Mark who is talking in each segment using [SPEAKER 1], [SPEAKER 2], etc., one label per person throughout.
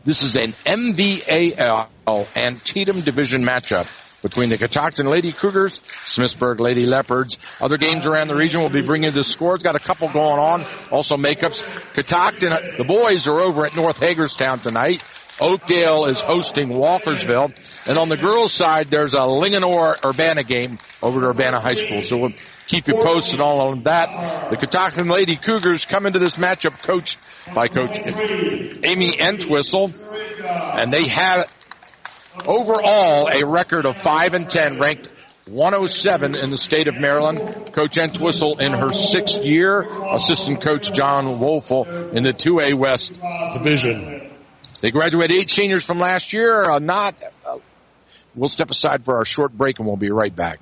[SPEAKER 1] This is an MVAL Antietam Division matchup between the Catoctin Lady Cougars, Smithsburg Lady Leopards. Other games around the region will be bringing the scores. Got a couple going on. Also makeups. Catoctin, the boys are over at North Hagerstown tonight. Oakdale is hosting Walkersville. And on the girls' side, there's a Linganore-Urbana game over at Urbana High School. So we'll keep you posted on that. The Catoctin Lady Cougars come into this matchup coached by Coach Amy Entwistle. And they have overall a record of 5-10, ranked 107 in the state of Maryland. Coach Entwistle in her 6th year. Assistant Coach John Wolfel in the 2A West Division. They graduated 8 seniors from last year. We'll step aside for our short break, and we'll be right back.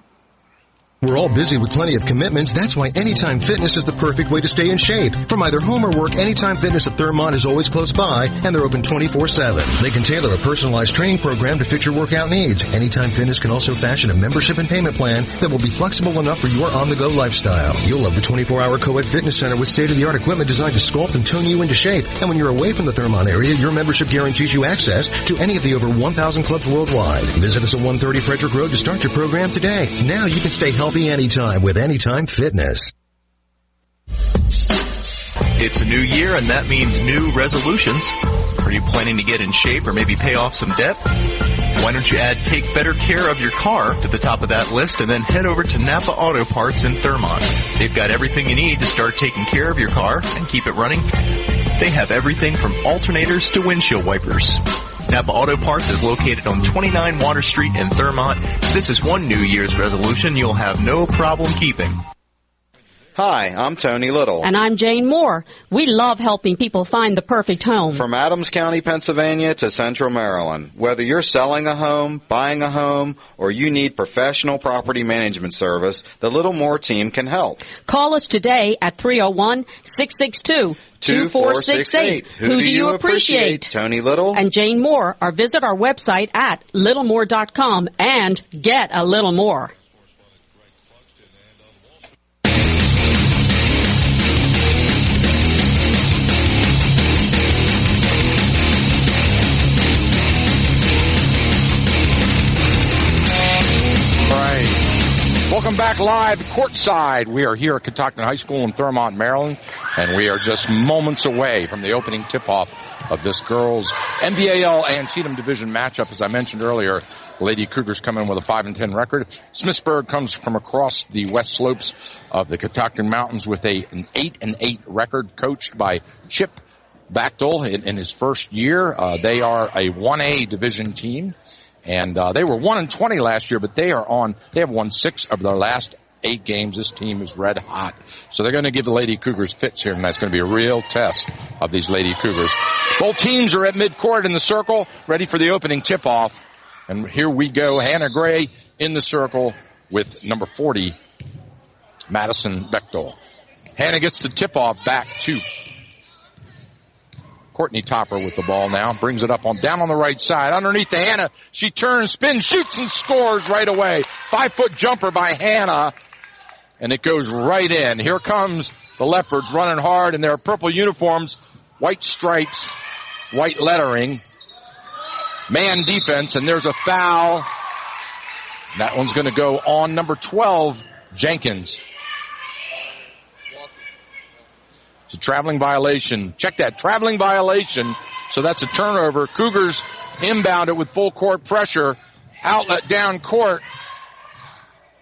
[SPEAKER 2] We're all busy with plenty of commitments. That's why Anytime Fitness is the perfect way to stay in shape. From either home or work, Anytime Fitness at Thurmont is always close by, and they're open 24/7. They can tailor a personalized training program to fit your workout needs. Anytime Fitness can also fashion a membership and payment plan that will be flexible enough for your on-the-go lifestyle. You'll love the 24-hour co-ed fitness center with state-of-the-art equipment designed to sculpt and tone you into shape. And when you're away from the Thurmont area, your membership guarantees you access to any of the over 1,000 clubs worldwide. Visit us at 130 Frederick Road to start your program today. Now you can stay healthy anytime with Anytime Fitness.
[SPEAKER 3] It's a new year, and that means new resolutions. Are you planning to get in shape or maybe pay off some debt? Why don't you add take better care of your car to the top of that list and then head over to Napa Auto Parts in Thurmont. They've got everything you need to start taking care of your car and keep it running. They have everything from alternators to windshield wipers. Napa Auto Parts is located on 29 Water Street in Thurmont. This is one New Year's resolution you'll have no problem keeping.
[SPEAKER 4] Hi, I'm Tony Little.
[SPEAKER 5] And I'm Jane Moore. We love helping people find the perfect home.
[SPEAKER 4] From Adams County, Pennsylvania to Central Maryland. Whether you're selling a home, buying a home, or you need professional property management service, the Little Moore team can help.
[SPEAKER 5] Call us today at 301-662-2468. Who do you appreciate?
[SPEAKER 4] Tony Little
[SPEAKER 5] and Jane Moore, or visit our website at littlemore.com and get a little more.
[SPEAKER 1] Welcome back live courtside. We are here at Catoctin High School in Thurmont, Maryland, and we are just moments away from the opening tip-off of this girls' MVAL Antietam Division matchup. As I mentioned earlier, the Lady Cougars come in with a 5-10 record. Smithsburg comes from across the west slopes of the Catoctin Mountains with an 8-8 record, coached by Chip Bachtel in his first year. They are a 1A division team. And they were 1-20 last year, but they have won 6 of their last 8 games. This team is red hot. So they're going to give the Lady Cougars fits here, and that's going to be a real test of these Lady Cougars. Both teams are at midcourt in the circle, ready for the opening tip-off. And here we go. Hannah Gray in the circle with number 40, Madison Bechtel. Hannah gets the tip-off back to Courtney Topper with the ball now. Brings it up down on the right side. Underneath to Hannah. She turns, spins, shoots, and scores right away. 5-foot jumper by Hannah. And it goes right in. Here comes the Leopards running hard in their purple uniforms. White stripes, white lettering. Man defense, and there's a foul. That one's going to go on number 12, Jenkins. It's a traveling violation. Check that, traveling violation. So that's a turnover. Cougars inbound it with full court pressure. Outlet down court.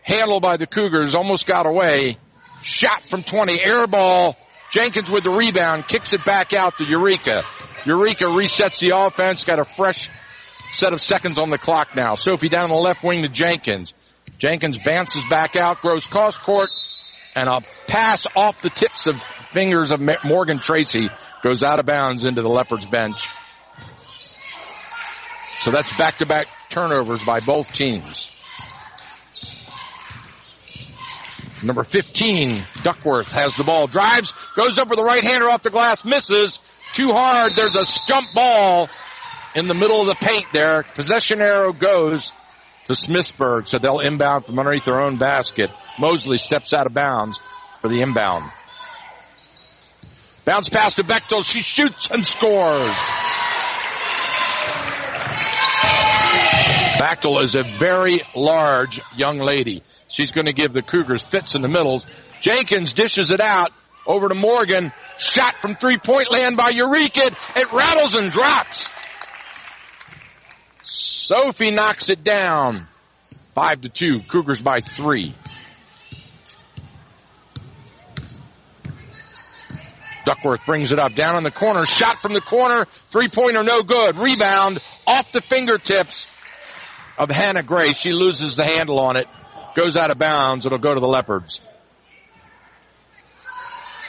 [SPEAKER 1] Handled by the Cougars. Almost got away. Shot from 20. Air ball. Jenkins with the rebound. Kicks it back out to Eureka. Eureka resets the offense. Got a fresh set of seconds on the clock now. Sophie down the left wing to Jenkins. Jenkins bounces back out. Grows cross court. And a pass off the tips of fingers of Morgan Tracy goes out of bounds into the Leopards bench. So that's back-to-back turnovers by both teams. Number 15, Duckworth, has the ball. Drives, goes up with the right-hander off the glass, misses. Too hard. There's a scump ball in the middle of the paint there. Possession arrow goes to Smithsburg, so they'll inbound from underneath their own basket. Mosley steps out of bounds for the inbound. Bounce pass to Bechtel. She shoots and scores. Bechtel is a very large young lady. She's going to give the Cougars fits in the middle. Jenkins dishes it out over to Morgan. Shot from three-point land by Eureka. It rattles and drops. Sophie knocks it down. 5-2. Cougars by 3. Duckworth brings it up. Down in the corner. Shot from the corner. Three-pointer no good. Rebound off the fingertips of Hannah Gray. She loses the handle on it. Goes out of bounds. It'll go to the Leopards.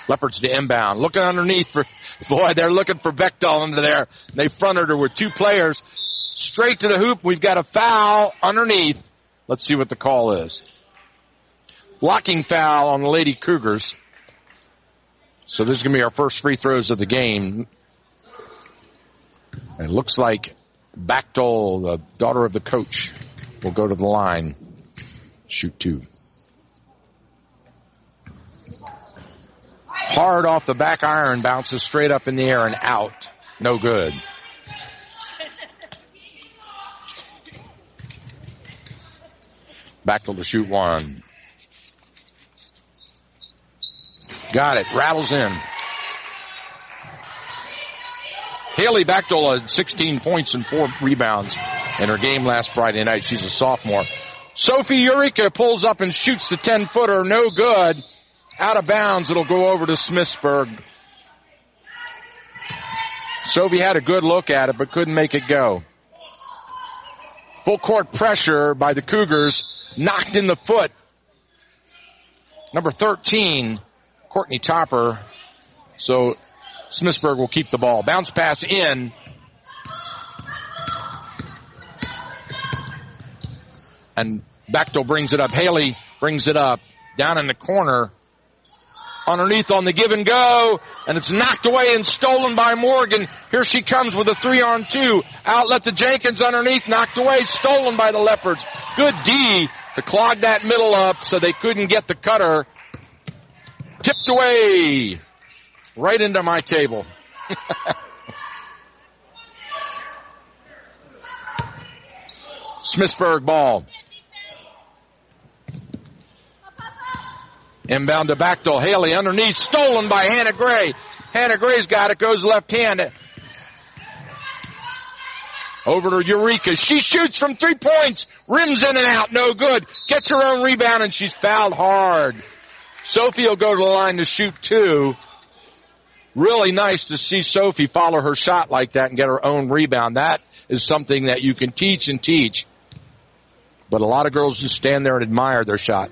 [SPEAKER 1] Leopards to inbound. Looking underneath for, boy, they're looking for Bechtel under there. They fronted her with 2 players. Straight to the hoop. We've got a foul underneath. Let's see what the call is. Blocking foul on the Lady Cougars. So this is going to be our first free throws of the game. And it looks like Bechtel, the daughter of the coach, will go to the line. Shoot 2. Hard off the back iron, bounces straight up in the air and out. No good. Bechtel to shoot 1. Got it. Rattles in. Haley Bechtel had 16 points and 4 rebounds in her game last Friday night. She's a sophomore. Sophie Eureka pulls up and shoots the 10-footer. No good. Out of bounds. It'll go over to Smithsburg. Sophie had a good look at it, but couldn't make it go. Full court pressure by the Cougars. Knocked in the foot. Number 13, Courtney Topper. So Smithsburg will keep the ball. Bounce pass in. And Bechtel brings it up. Haley brings it up. Down in the corner. Underneath on the give and go. And it's knocked away and stolen by Morgan. Here she comes with a 3-on-2. Outlet to Jenkins underneath. Knocked away. Stolen by the Leopards. Good D to clog that middle up so they couldn't get the cutter. Tipped away. Right into my table. Smithsburg ball. Inbound to Bechtel. Haley underneath. Stolen by Hannah Gray. Hannah Gray's got it. Goes left hand. Over to Eureka. She shoots from 3 points. Rims in and out. No good. Gets her own rebound and she's fouled hard. Sophie will go to the line to shoot 2. Really nice to see Sophie follow her shot like that and get her own rebound. That is something that you can teach and teach. But a lot of girls just stand there and admire their shot.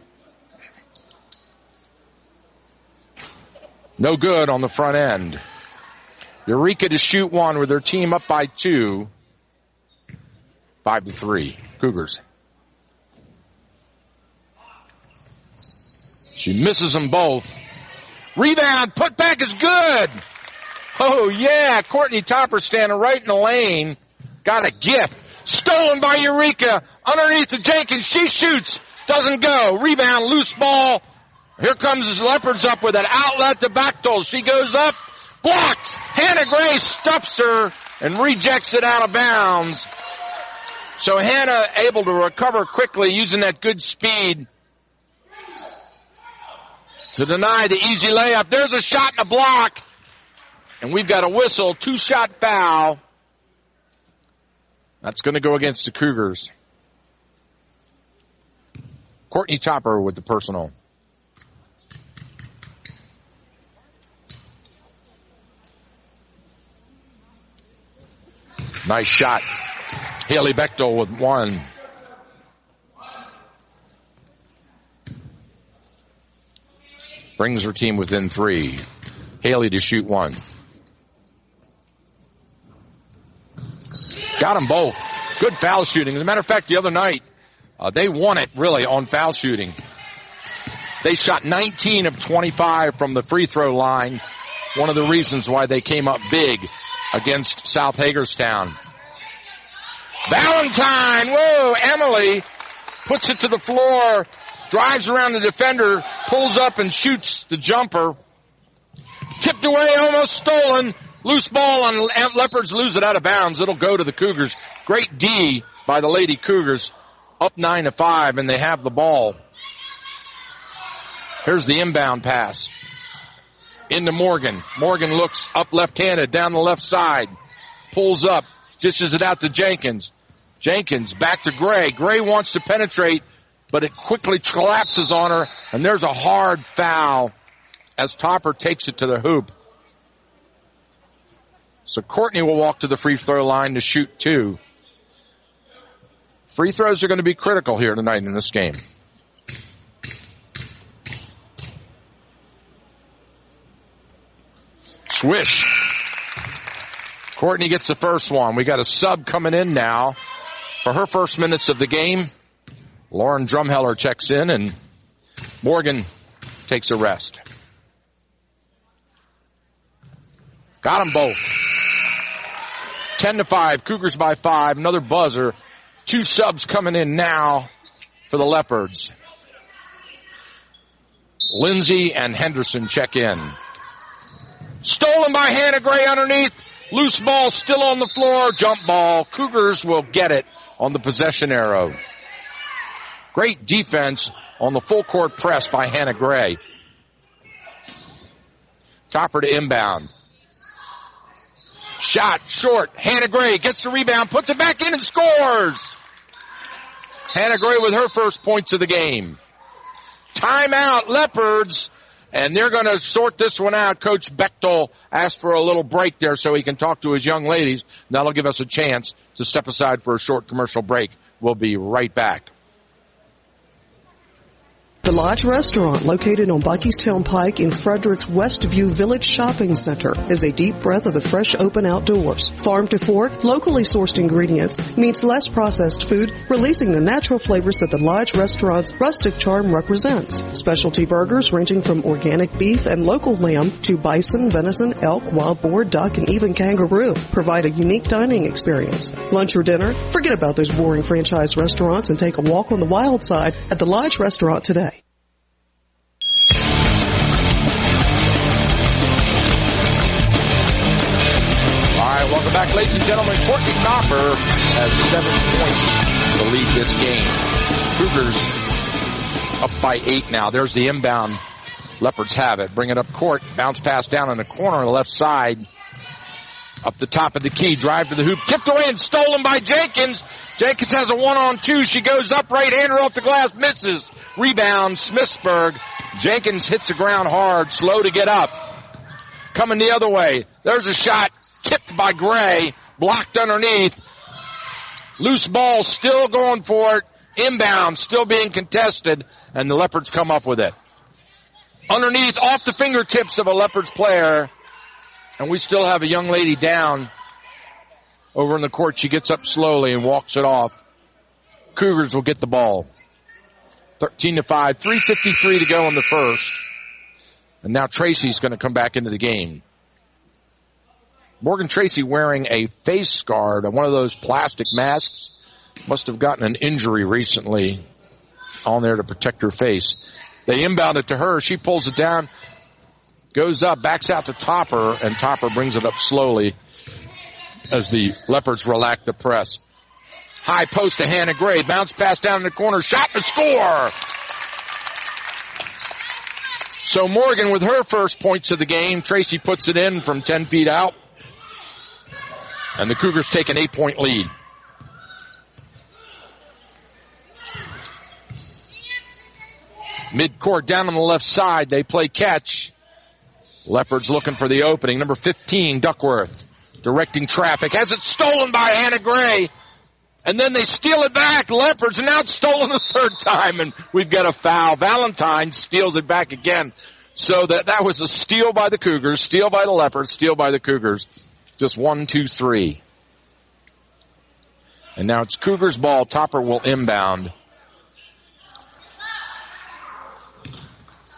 [SPEAKER 1] No good on the front end. Eureka to shoot 1 with her team up by 2. 5-3. Cougars. She misses them both. Rebound. Put back is good. Oh, yeah. Courtney Topper standing right in the lane. Got a gift. Stolen by Eureka. Underneath to Jenkins. She shoots. Doesn't go. Rebound. Loose ball. Here comes the Leopards up with an outlet to Bechtel. She goes up. Blocked. Hannah Gray stuffs her and rejects it out of bounds. So Hannah able to recover quickly using that good speed to deny the easy layup. There's a shot and a block. And we've got a whistle. 2-shot foul. That's going to go against the Cougars. Courtney Topper with the personal. Nice shot. Haley Bechtel with 1. Brings her team within 3. Haley to shoot 1. Got them both. Good foul shooting. As a matter of fact, the other night, they won it really on foul shooting. They shot 19 of 25 from the free throw line. One of the reasons why they came up big against South Hagerstown. Valentine, whoa, Emily puts it to the floor, drives around the defender, pulls up and shoots the jumper. Tipped away, almost stolen. Loose ball on Leopards, lose it out of bounds. It'll go to the Cougars. Great D by the Lady Cougars, up 9-5, and they have the ball. Here's the inbound pass. Into Morgan. Morgan looks up left-handed, down the left side. Pulls up, dishes it out to Jenkins. Jenkins back to Gray. Gray wants to penetrate, but it quickly collapses on her, and there's a hard foul as Topper takes it to the hoop. So Courtney will walk to the free throw line to shoot 2. Free throws are going to be critical here tonight in this game. Swish. Courtney gets the first one. We got a sub coming in now for her first minutes of the game. Lauren Drumheller checks in, and Morgan takes a rest. Got them both. 10-5. Cougars by 5. Another buzzer. 2 subs coming in now for the Leopards. Lindsay and Henderson check in. Stolen by Hannah Gray underneath. Loose ball still on the floor. Jump ball. Cougars will get it on the possession arrow. Great defense on the full court press by Hannah Gray. Topper to inbound. Shot short. Hannah Gray gets the rebound, puts it back in and scores. Hannah Gray with her first points of the game. Timeout, Leopards. And they're going to sort this one out. Coach Bechtel asked for a little break there so he can talk to his young ladies. That'll give us a chance to step aside for a short commercial break. We'll be right back.
[SPEAKER 6] The Lodge Restaurant, located on Buckystown Pike in Frederick's Westview Village Shopping Center, is a deep breath of the fresh open outdoors. Farm to fork, locally sourced ingredients means less processed food, releasing the natural flavors that the Lodge Restaurant's rustic charm represents. Specialty burgers ranging from organic beef and local lamb to bison, venison, elk, wild boar, duck, and even kangaroo provide a unique dining experience. Lunch or dinner? Forget about those boring franchise restaurants and take a walk on the wild side at the Lodge Restaurant today.
[SPEAKER 1] Welcome back, ladies and gentlemen. Courtney Topper has 7 points to lead this game. Cougars up by 8 now. There's the inbound. Leopards have it. Bring it up court. Bounce pass down in the corner on the left side. Up the top of the key. Drive to the hoop. Tipped away and stolen by Jenkins. Jenkins has a 1-on-2. She goes up, right-hander off the glass. Misses. Rebound, Smithsburg. Jenkins hits the ground hard. Slow to get up. Coming the other way. There's a shot. Tipped by Gray, blocked underneath. Loose ball, still going for it. Inbound, still being contested, and the Leopards come up with it. Underneath, off the fingertips of a Leopards player, and we still have a young lady down over in the court. She gets up slowly and walks it off. Cougars will get the ball. 13-5, 3:53 to go in the first. And now Tracy's going to come back into the game. Morgan Tracy wearing a face guard, one of those plastic masks. Must have gotten an injury recently on there to protect her face. They inbound it to her. She pulls it down, goes up, backs out to Topper, and Topper brings it up slowly as the Leopards relax the press. High post to Hannah Gray. Bounce pass down in the corner. Shot to score! So Morgan with her first points of the game. Tracy puts it in from 10 feet out. And the Cougars take an 8-point lead. Mid-court down on the left side. They play catch. Leopards looking for the opening. Number 15, Duckworth, directing traffic. Has it stolen by Hannah Gray. And then they steal it back. Leopards, and now it's stolen the third time. And we've got a foul. Valentine steals it back again. So that was a steal by the Cougars, steal by the Leopards, steal by the Cougars. Just 1, 2, 3. And now it's Cougars ball. Topper will inbound.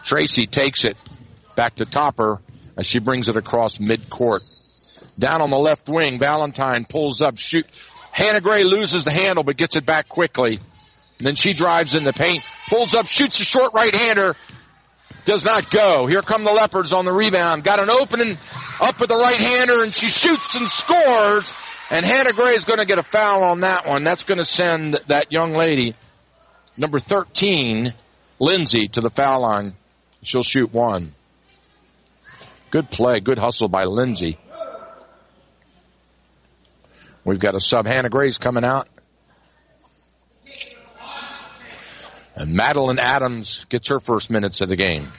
[SPEAKER 1] Tracy takes it back to Topper as she brings it across midcourt. Down on the left wing, Valentine pulls up, shoot. Hannah Gray loses the handle but gets it back quickly. And then she drives in the paint, pulls up, shoots a short right-hander. Does not go. Here come the Leopards on the rebound. Got an opening up with the right-hander, and she shoots and scores. And Hannah Gray is going to get a foul on that one. That's going to send that young lady, number 13, Lindsay, to the foul line. She'll shoot one. Good play, good hustle by Lindsay. We've got a sub. Hannah Gray's coming out. And Madeline Adams gets her first minutes of the game.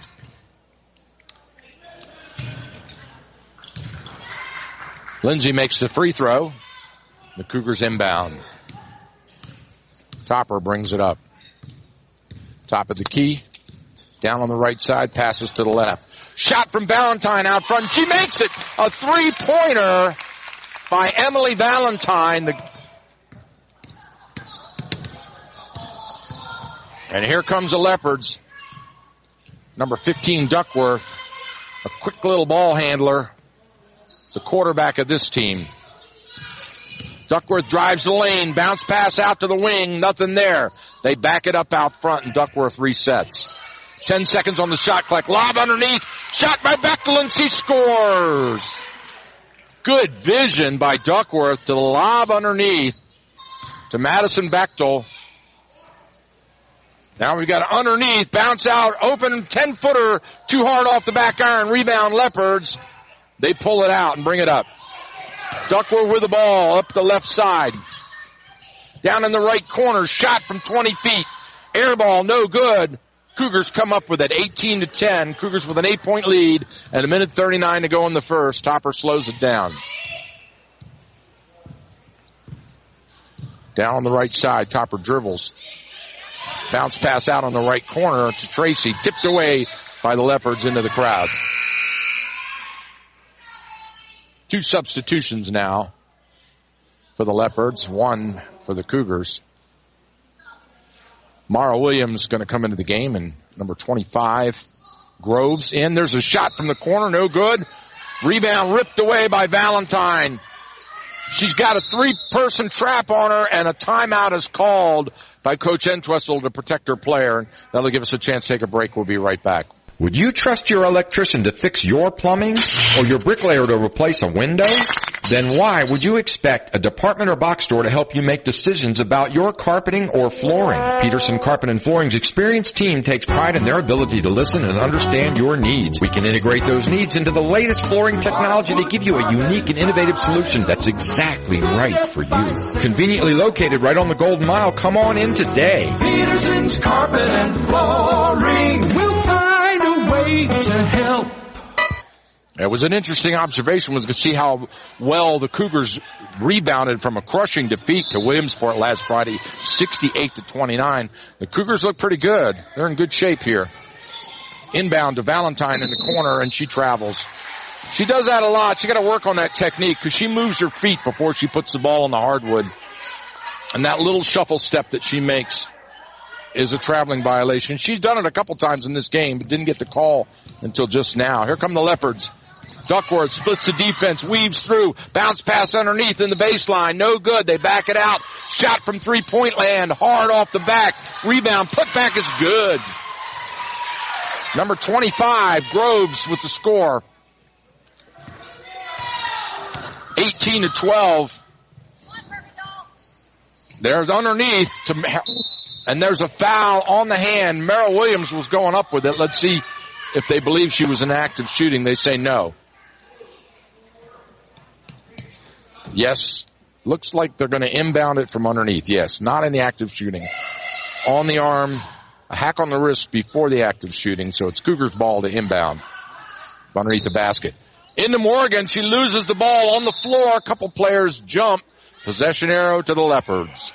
[SPEAKER 1] Lindsay makes the free throw. The Cougars inbound. Topper brings it up. Top of the key. Down on the right side, passes to the left. Shot from Valentine out front. She makes it. A three-pointer by Emily Valentine. And here comes the Leopards. Number 15, Duckworth. A quick little ball handler. The quarterback of this team. Duckworth drives the lane. Bounce pass out to the wing. Nothing there. They back it up out front, and Duckworth resets. 10 seconds on the shot clock. Lob underneath. Shot by Bechtel, and she scores. Good vision by Duckworth to the lob underneath to Madison Bechtel. Now we've got underneath. Bounce out. Open 10-footer. Too hard off the back iron. Rebound Leopards. They pull it out and bring it up. Duckworth with the ball up the left side. Down in the right corner. Shot from 20 feet. Air ball, no good. Cougars come up with it, 18-10. Cougars with an 8-point lead and 1:39 to go in the first. Topper slows it down. Down on the right side, Topper dribbles. Bounce pass out on the right corner to Tracy. Tipped away by the Leopards into the crowd. 2 substitutions now for the Leopards, 1 for the Cougars. Mara Williams going to come into the game, and number 25, Groves in. There's a shot from the corner, no good. Rebound ripped away by Valentine. She's got a 3-person trap on her, and a timeout is called by Coach Entwistle to protect her player. That'll give us a chance to take a break. We'll be right back.
[SPEAKER 7] Would you trust your electrician to fix your plumbing or your bricklayer to replace a window? Then why would you expect a department or box store to help you make decisions about your carpeting or flooring? Peterson Carpet and Flooring's experienced team takes pride in their ability to listen and understand your needs. We can integrate those needs into the latest flooring technology to give you a unique and innovative solution that's exactly right for you. Conveniently located right on the Golden Mile. Come on in today.
[SPEAKER 8] Peterson's Carpet and Flooring will find a way to help.
[SPEAKER 1] It was an interesting observation was to see how well the Cougars rebounded from a crushing defeat to Williamsport last Friday, 68-29. The Cougars look pretty good. They're in good shape here. Inbound to Valentine in the corner, and she travels. She does that a lot. She got to work on that technique because she moves her feet before she puts the ball on the hardwood. And that little shuffle step that she makes is a traveling violation. She's done it a couple times in this game, but didn't get the call until just now. Here come the Leopards. Duckworth splits the defense, weaves through, bounce pass underneath in the baseline, no good. They back it out. Shot from three-point land, hard off the back. Rebound, put back is good. Number 25, Groves with the score. 18-12. There's underneath, and there's a foul on the hand. Merrill Williams was going up with it. Let's see if they believe she was an active shooting. They say no. Yes, looks like they're going to inbound it from underneath. Yes, not in the active shooting. On the arm, a hack on the wrist before the active shooting, so it's Cougars' ball to inbound underneath the basket. Into Morgan, she loses the ball on the floor. A couple players jump. Possession arrow to the Leopards.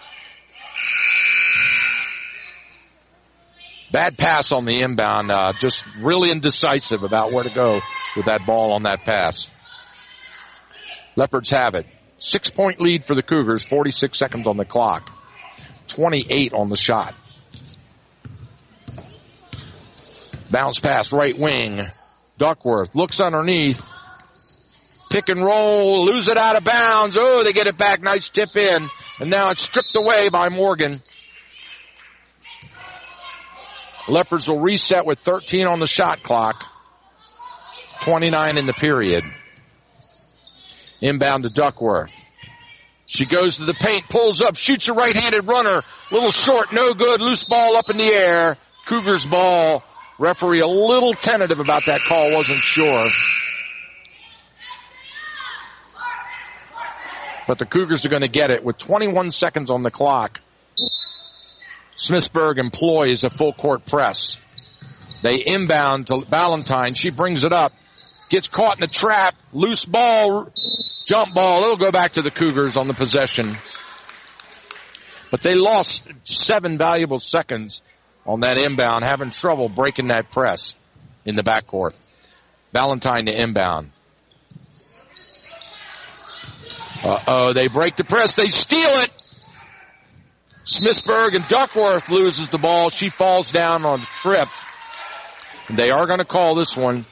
[SPEAKER 1] Bad pass on the inbound, just really indecisive about where to go with that ball on that pass. Leopards have it. 6-point lead for the Cougars, 46 seconds on the clock. 28 on the shot. Bounce pass, right wing. Duckworth looks underneath. Pick and roll, lose it out of bounds. Oh, they get it back, nice tip in. And now it's stripped away by Morgan. Leopards will reset with 13 on the shot clock. 29 in the period. Inbound to Duckworth. She goes to the paint, pulls up, shoots a right-handed runner. Little short, no good. Loose ball up in the air. Cougars ball. Referee a little tentative about that call, wasn't sure. But the Cougars are going to get it with 21 seconds on the clock. Smithsburg employs a full court press. They inbound to Valentine. She brings it up. Gets caught in the trap. Loose ball. Jump ball. It'll go back to the Cougars on the possession. But they lost 7 valuable seconds on that inbound, having trouble breaking that press in the backcourt. Valentine to inbound. They break the press. They steal it. Smithsburg and Duckworth loses the ball. She falls down on the trip. They are going to call this one.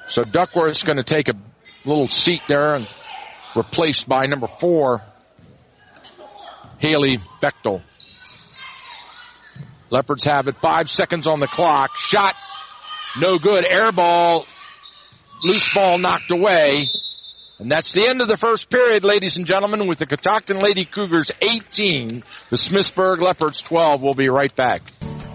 [SPEAKER 1] So Duckworth's going to take a little seat there and replaced by number 4, Haley Bechtel. Leopards have it. 5 seconds on the clock. Shot. No good. Air ball. Loose ball knocked away. And that's the end of the first period, ladies and gentlemen, with the Catoctin Lady Cougars 18, the Smithsburg Leopards 12. We'll be right back.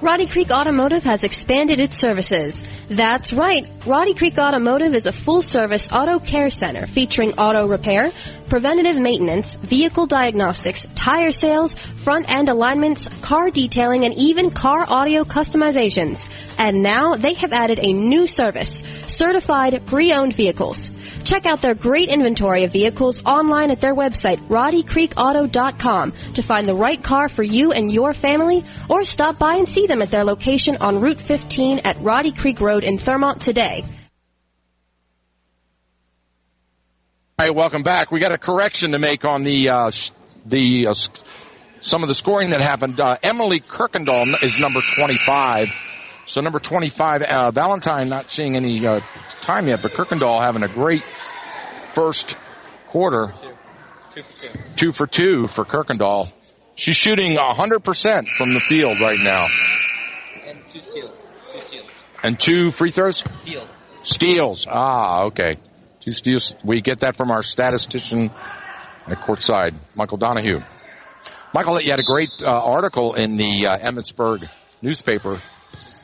[SPEAKER 9] Roddy Creek Automotive has expanded its services. That's right. Roddy Creek Automotive is a full-service auto care center featuring auto repair, preventative maintenance, vehicle diagnostics, tire sales, front-end alignments, car detailing, and even car audio customizations. And now they have added a new service, certified pre-owned vehicles. Check out their great inventory of vehicles online at their website, roddycreekauto.com, to find the right car for you and your family, or stop by and see them at their location on Route 15 at Roddy Creek Road in Thurmont today.
[SPEAKER 1] All right, welcome back. We got a correction to make on some of the scoring that happened. Emily Kirkendall is number 25. So number 25, Valentine not seeing any time yet, but Kirkendall having a great first quarter. 2 for 2 for Kirkendall. She's shooting 100% from the field right now.
[SPEAKER 10] And 2 steals. 2 steals.
[SPEAKER 1] And 2 free throws?
[SPEAKER 10] Steals.
[SPEAKER 1] Steals. Ah, okay. 2 steals. We get that from our statistician at courtside, Michael Donahue. Michael, you had a great article in the Emmitsburg newspaper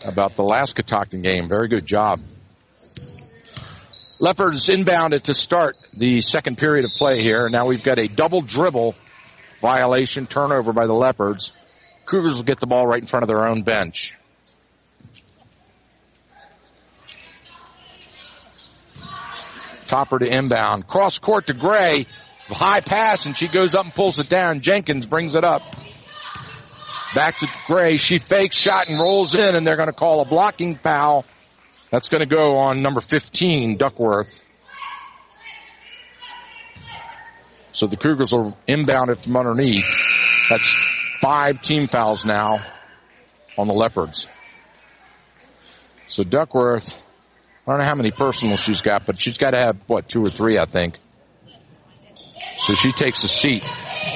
[SPEAKER 1] about the last Catoctin game. Very good job. Leopards inbounded to start the second period of play here. Now we've got a double dribble violation, turnover by the Leopards. Cougars will get the ball right in front of their own bench. Topper to inbound. Cross court to Gray. High pass, and she goes up and pulls it down. Jenkins brings it up. Back to Gray. She fakes, shot, and rolls in, and they're going to call a blocking foul. That's going to go on number 15, Duckworth. So the Cougars will inbound it from underneath. That's 5 team fouls now on the Leopards. So Duckworth, I don't know how many personals she's got, but she's got to have, 2 or 3, I think. So she takes a seat.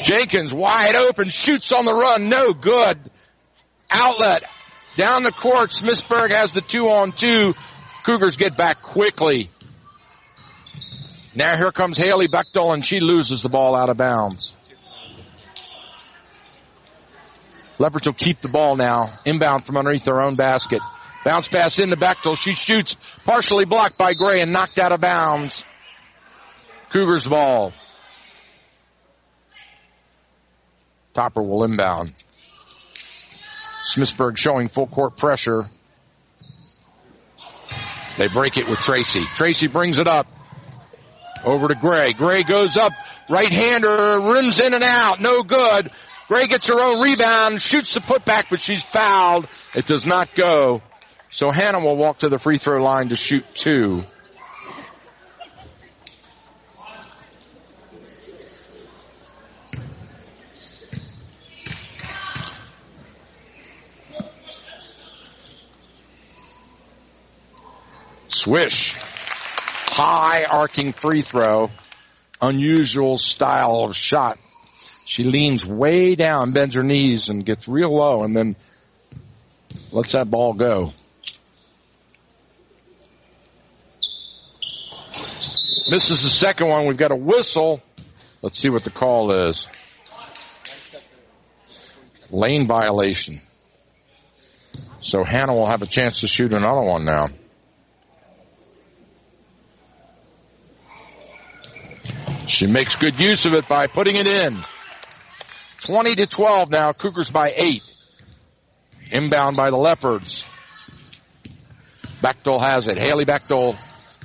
[SPEAKER 1] Jenkins wide open, shoots on the run, no good. Outlet, down the court, Smithsburg has the 2-on-2. Cougars get back quickly. Now here comes Haley Bechtel, and she loses the ball out of bounds. Leopards will keep the ball now. Inbound from underneath their own basket. Bounce pass into Bechtel. She shoots, partially blocked by Gray and knocked out of bounds. Cougars ball. Topper will inbound. Smithsburg showing full court pressure. They break it with Tracy. Tracy brings it up. Over to Gray. Gray goes up. Right-hander rims in and out. No good. Gray gets her own rebound. Shoots the putback, but she's fouled. It does not go. So Hannah will walk to the free throw line to shoot 2. Swish. High arcing free throw. Unusual style of shot. She leans way down, bends her knees, and gets real low, and then lets that ball go. Misses the second one. We've got a whistle. Let's see what the call is. Lane violation. So Hannah will have a chance to shoot another one now. She makes good use of it by putting it in. 20-12 now. Cougars by 8. Inbound by the Leopards. Bechtel has it. Haley Bechtel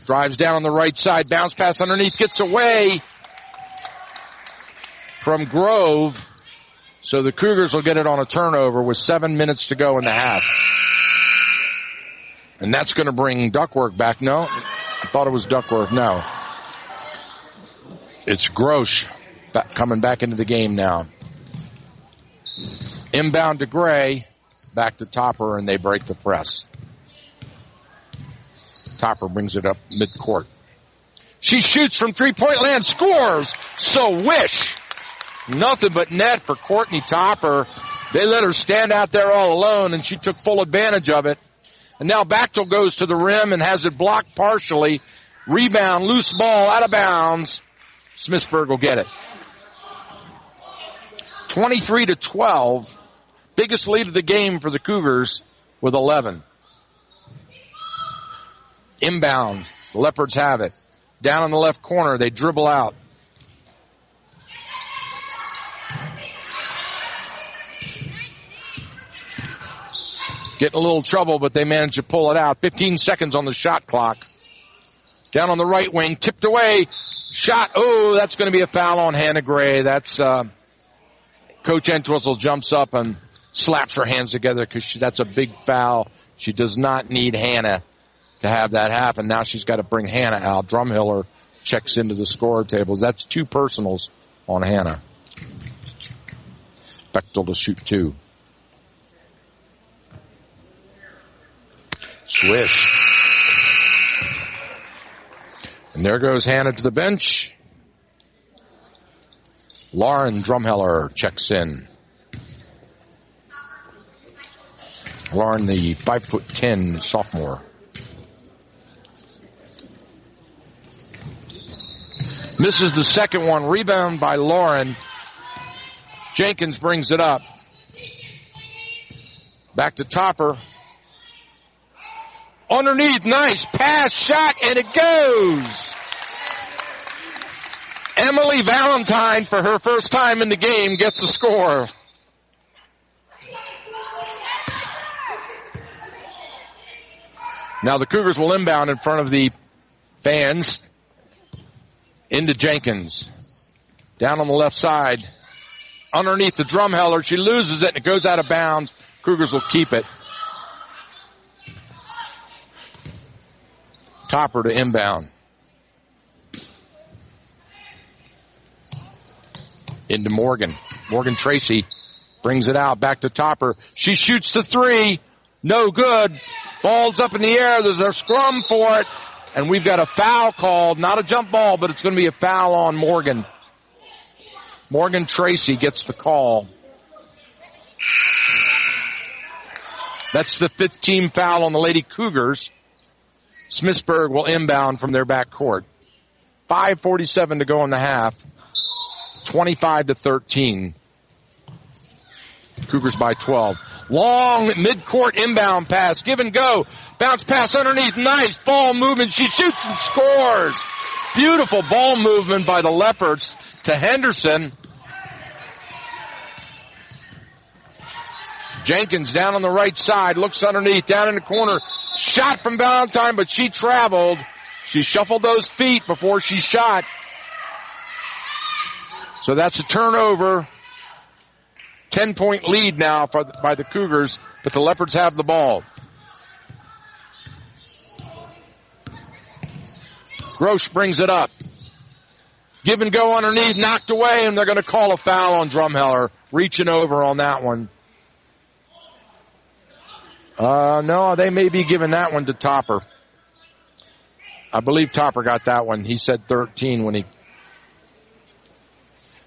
[SPEAKER 1] drives down on the right side. Bounce pass underneath. Gets away from Grove. So the Cougars will get it on a turnover with 7 minutes to go in the half. And that's going to bring Duckworth back. No, I thought it was Duckworth. No. It's Grosh coming back into the game now. Inbound to Gray. Back to Topper, and they break the press. Topper brings it up midcourt. She shoots from three-point land. Scores. So wish. Nothing but net for Courtney Topper. They let her stand out there all alone, and she took full advantage of it. And now Bechtel goes to the rim and has it blocked partially. Rebound, loose ball, out of bounds. Smithsburg will get it. 23-12. Biggest lead of the game for the Cougars with 11. Inbound. The Leopards have it. Down in the left corner, they dribble out. Getting a little trouble, but they manage to pull it out. 15 seconds on the shot clock. Down on the right wing, tipped away. Shot. Oh, that's going to be a foul on Hannah Gray. That's Coach Entwistle jumps up and slaps her hands together because that's a big foul. She does not need Hannah to have that happen. Now she's got to bring Hannah out. Drumhiller checks into the score tables. That's 2 personals on Hannah. Bechtel to shoot 2. Swish. And there goes Hannah to the bench. Lauren Drumheller checks in. Lauren, the 5'10" sophomore. Misses the second one. Rebound by Lauren. Jenkins brings it up. Back to Topper. Underneath, nice pass, shot, and it goes. Emily Valentine, for her first time in the game, gets the score. Now the Cougars will inbound in front of the fans. Into Jenkins. Down on the left side. Underneath the Drumheller. She loses it and it goes out of bounds. Cougars will keep it. Topper to inbound. Into Morgan. Morgan Tracy brings it out. Back to Topper. She shoots the 3. No good. Ball's up in the air. There's a scrum for it. And we've got a foul called. Not a jump ball, but it's going to be a foul on Morgan. Morgan Tracy gets the call. That's the 5th team foul on the Lady Cougars. Smithsburg will inbound from their back court. 5:47 to go in the half. 25-13. Cougars by 12. Long mid-court inbound pass. Give and go. Bounce pass underneath. Nice ball movement. She shoots and scores. Beautiful ball movement by the Leopards to Henderson. Jenkins down on the right side. Looks underneath. Down in the corner. Shot from Valentine, but she traveled. She shuffled those feet before she shot. So that's a turnover. 10-point lead now by the Cougars, but the Leopards have the ball. Grosh brings it up. Give and go underneath, knocked away, and they're going to call a foul on Drumheller. Reaching over on that one. No, they may be giving that one to Topper. I believe Topper got that one. He said 13 when he...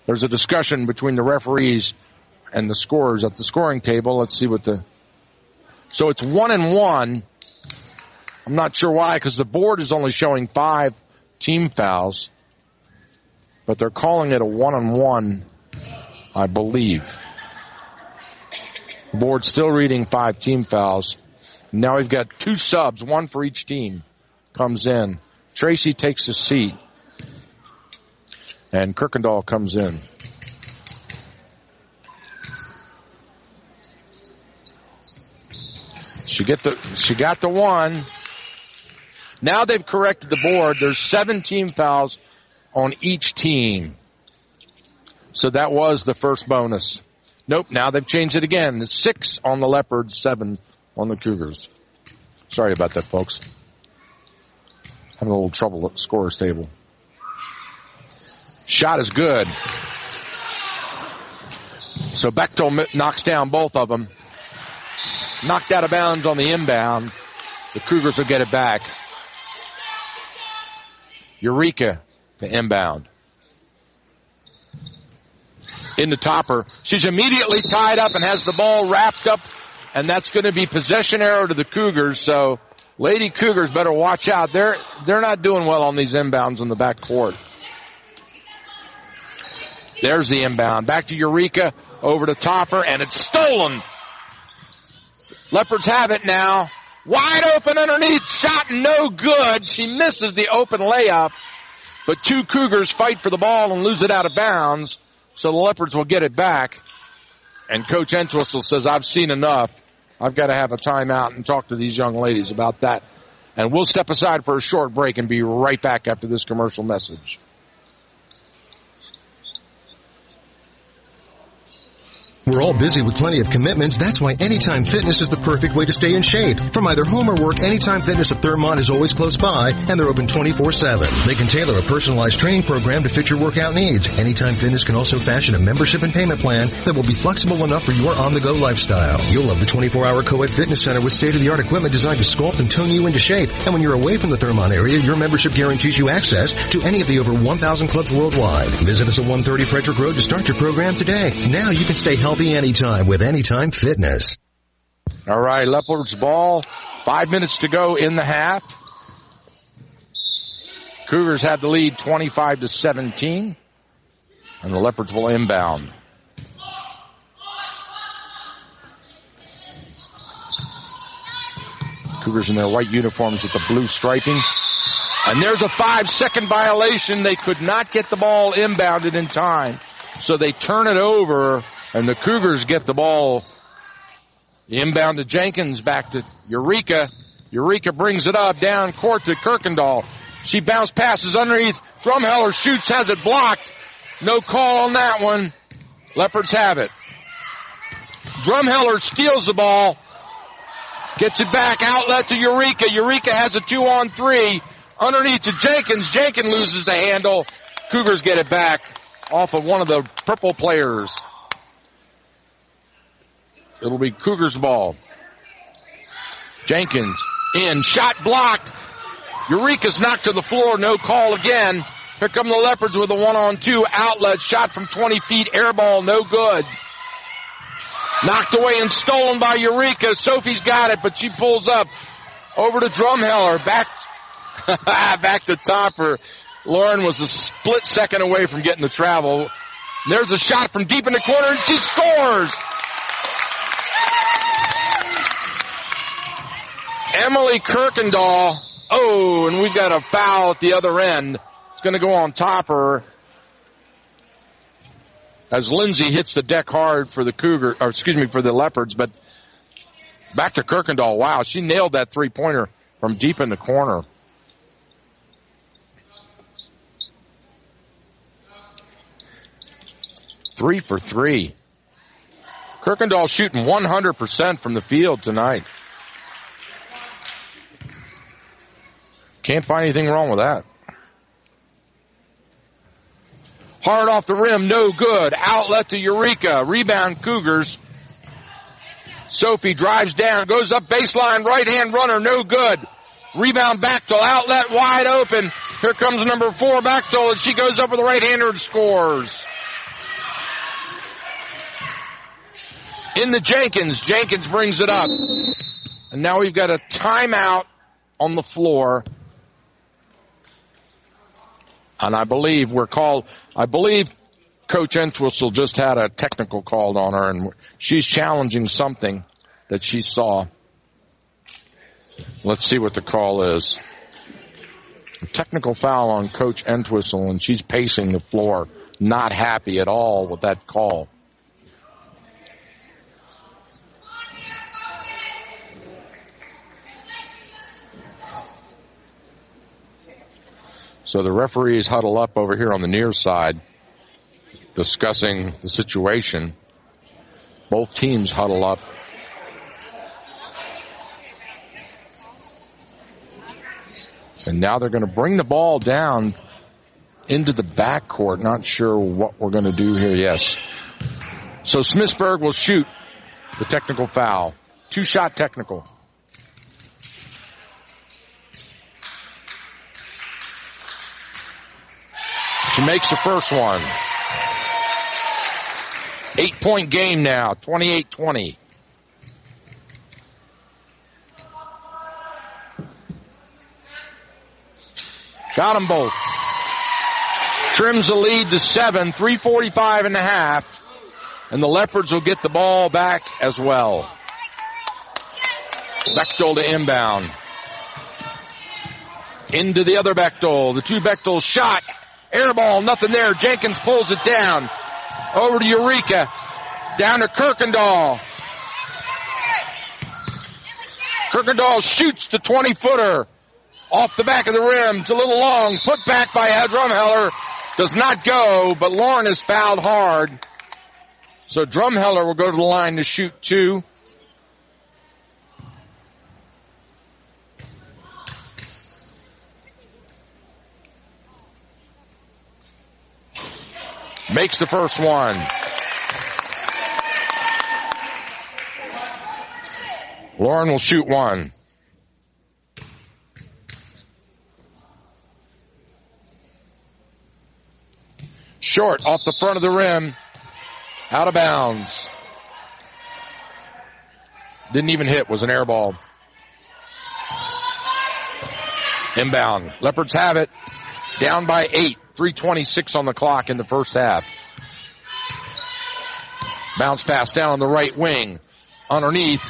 [SPEAKER 1] There's a discussion between the referees and the scorers at the scoring table. Let's see what the... So it's 1-1. I'm not sure why, because the board is only showing 5 team fouls, but they're calling it a 1-on-1, I believe. The board's still reading 5 team fouls. Now we've got 2 subs, 1 for each team, comes in. Tracy takes a seat, and Kirkendall comes in. She got the 1. Now they've corrected the board. There's 7 team fouls on each team. So that was the first bonus. Nope, now they've changed it again. It's 6 on the Leopards, 7 on the Cougars. Sorry about that, folks. Having a little trouble at the scorer's table. Shot is good. So Bechtel knocks down both of them. Knocked out of bounds on the inbound. The Cougars will get it back. Eureka, the inbound. In the Topper. She's immediately tied up and has the ball wrapped up, and that's going to be possession arrow to the Cougars. So Lady Cougars better watch out. They're not doing well on these inbounds in the back court. There's the inbound. Back to Eureka, over to Topper, and it's stolen. Leopards have it now. Wide open underneath, shot no good. She misses the open layup, but 2 Cougars fight for the ball and lose it out of bounds, so the Leopards will get it back. And Coach Entwistle says, I've seen enough. I've got to have a timeout and talk to these young ladies about that. And we'll step aside for a short break and be right back after this commercial message.
[SPEAKER 2] We're all busy with plenty of commitments. That's why Anytime Fitness is the perfect way to stay in shape. From either home or work, Anytime Fitness of Thurmont is always close by, and they're open 24/7. They can tailor a personalized training program to fit your workout needs. Anytime Fitness can also fashion a membership and payment plan that will be flexible enough for your on-the-go lifestyle. You'll love the 24-hour co-ed fitness center with state-of-the-art equipment designed to sculpt and tone you into shape. And when you're away from the Thurmont area, your membership guarantees you access to any of the over 1,000 clubs worldwide. Visit us at 130 Frederick Road to start your program today. Now you can stay healthy anytime with Anytime Fitness.
[SPEAKER 1] All right, Leopards ball. 5 minutes to go in the half. Cougars have the lead 25-17, and the Leopards will inbound. Cougars in their white uniforms with the blue striping. And there's a 5-second violation. They could not get the ball inbounded in time, so they turn it over. And the Cougars get the ball. Inbound to Jenkins, back to Eureka. Eureka brings it up, down court to Kirkendall. She bounce passes underneath. Drumheller shoots, has it blocked. No call on that one. Leopards have it. Drumheller steals the ball. Gets it back, outlet to Eureka. Eureka has a 2-on-3. Underneath to Jenkins. Jenkins loses the handle. Cougars get it back off of one of the purple players. It'll be Cougars ball. Jenkins in, shot blocked. Eureka's knocked to the floor, no call again. Here come the Leopards with a 1-on-2 outlet, shot from 20 feet, air ball, no good. Knocked away and stolen by Eureka. Sophie's got it, but she pulls up. Over to Drumheller, back to Topper. Lauren was a split second away from getting the travel. And there's a shot from deep in the corner, and she scores! Emily Kirkendall. Oh, and we've got a foul at the other end. It's going to go on Topper as Lindsay hits the deck hard for the for the Leopards, but back to Kirkendall. Wow, she nailed that three-pointer from deep in the corner. Three for three. Kirkendall shooting 100% from the field tonight. Can't find anything wrong with that. Hard off the rim, no good. Outlet to Eureka. Rebound Cougars. Sophie drives down, goes up baseline, right-hand runner, no good. Rebound Bechtel, outlet wide open. Here comes number 4, Bechtel, and she goes up with the right-hander and scores. Into Jenkins. Jenkins brings it up. And now we've got a timeout on the floor. And I believe Coach Entwistle just had a technical called on her, and she's challenging something that she saw. Let's see what the call is. A technical foul on Coach Entwistle, and she's pacing the floor, not happy at all with that call. So the referees huddle up over here on the near side, discussing the situation. Both teams huddle up. And now they're going to bring the ball down into the backcourt. Not sure what we're going to do here. Yes. So Smithsburg will shoot the technical foul. 2-shot technical. She makes the first one. 8-point game now, 28-20. Got them both. Trims the lead to 7, 3:45 and a half. And the Leopards will get the ball back as well. Bechtel to inbound. Into the other Bechtel. The two Bechtel shot. Air ball, nothing there. Jenkins pulls it down. Over to Eureka. Down to Kirkendall. Kirkendall shoots the 20-footer. Off the back of the rim. It's a little long. Put back by Drumheller. Does not go, but Lauren is fouled hard. So Drumheller will go to the line to shoot 2. Makes the first one. Lauren will shoot 1. Short off the front of the rim. Out of bounds. Didn't even hit. Was an air ball. Inbound. Leopards have it. Down by 8. 3:26 on the clock in the first half. Bounce pass down on the right wing. Underneath.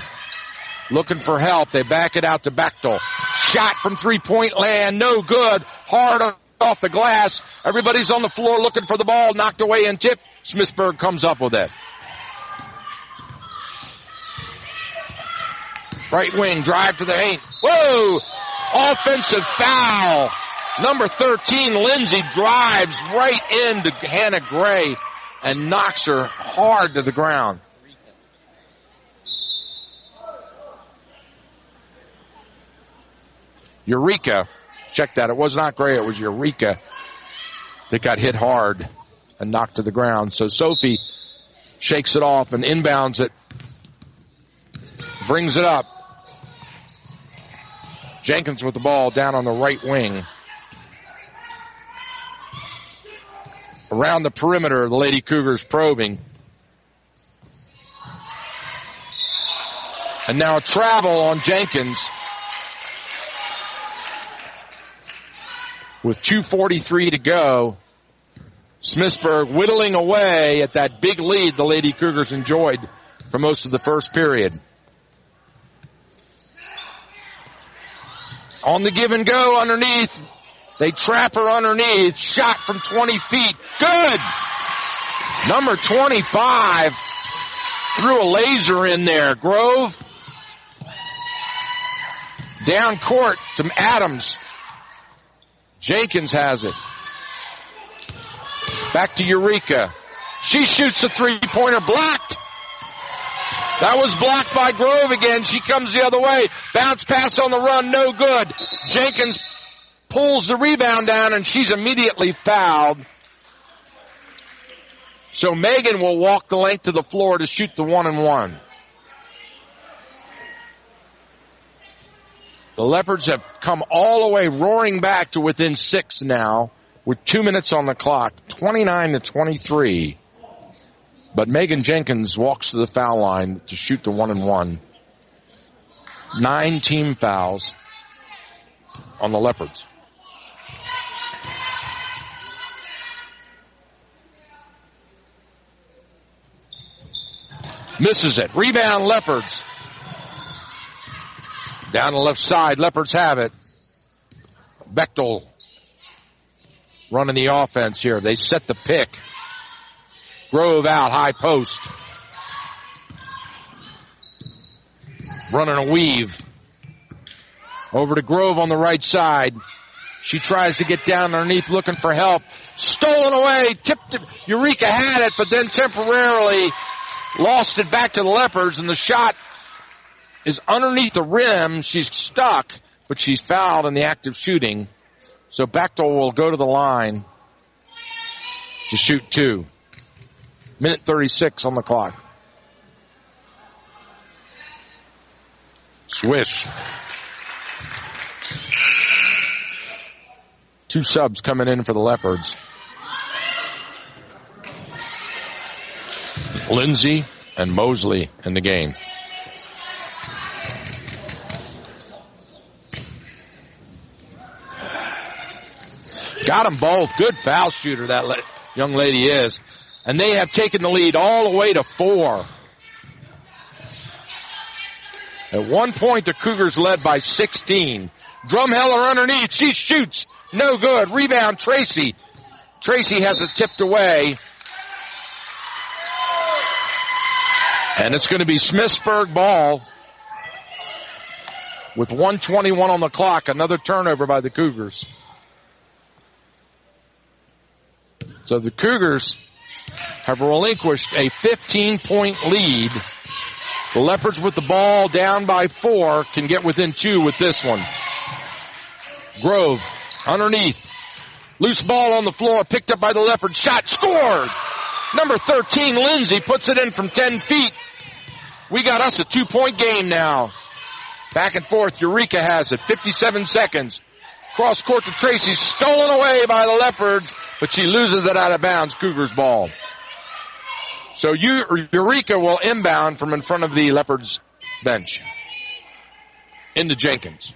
[SPEAKER 1] Looking for help. They back it out to Bechtel. Shot from three-point land. No good. Hard off the glass. Everybody's on the floor looking for the ball. Knocked away and tipped. Smithsburg comes up with it. Right wing. Drive to the paint. Whoa! Offensive foul. Number 13, Lindsay, drives right into Hannah Gray and knocks her hard to the ground. Eureka, check that. It was not Gray, it was Eureka that got hit hard and knocked to the ground. So Sophie shakes it off and inbounds it. Brings it up. Jenkins with the ball down on the right wing. Around the perimeter, the Lady Cougars probing. And now a travel on Jenkins. With 2:43 to go. Smithsburg whittling away at that big lead the Lady Cougars enjoyed for most of the first period. On the give and go underneath. They trap her underneath. Shot from 20 feet. Good! Number 25 threw a laser in there. Grove. Down court to Adams. Jenkins has it. Back to Eureka. She shoots a three-pointer. Blocked. That was blocked by Grove again. She comes the other way. Bounce pass on the run. No good. Jenkins pulls the rebound down, and she's immediately fouled. So Megan will walk the length of the floor to shoot the 1-and-1. The Leopards have come all the way roaring back to within 6 now with 2 minutes on the clock, 29-23. But Megan Jenkins walks to the foul line to shoot the 1-and-1. 9 team fouls on the Leopards. Misses it. Rebound, Leopards. Down the left side, Leopards have it. Bechtel running the offense here. They set the pick. Grove out, high post. Running a weave. Over to Grove on the right side. She tries to get down underneath looking for help. Stolen away. Tipped it. Eureka had it, but then temporarily lost it back to the Leopards, and the shot is underneath the rim. She's stuck, but she's fouled in the act of shooting. So Bechtel will go to the line to shoot 2. Minute 36 on the clock. Swish. 2 subs coming in for the Leopards. Lindsay and Mosley in the game. Got them both. Good foul shooter that young lady is. And they have taken the lead all the way to 4. At one point, the Cougars led by 16. Drumheller underneath. She shoots. No good. Rebound, Tracy. Tracy has it tipped away. And it's going to be Smithsburg ball with 1:21 on the clock. Another turnover by the Cougars. So the Cougars have relinquished a 15-point lead. The Leopards with the ball down by 4 can get within 2 with this one. Grove underneath. Loose ball on the floor, picked up by the Leopards. Shot scored. Number 13, Lindsay, puts it in from 10 feet. We got us a 2-point game now. Back and forth, Eureka has it. 57 seconds. Cross court to Tracy, stolen away by the Leopards, but she loses it out of bounds. Cougars ball. So Eureka will inbound from in front of the Leopards bench. Into Jenkins.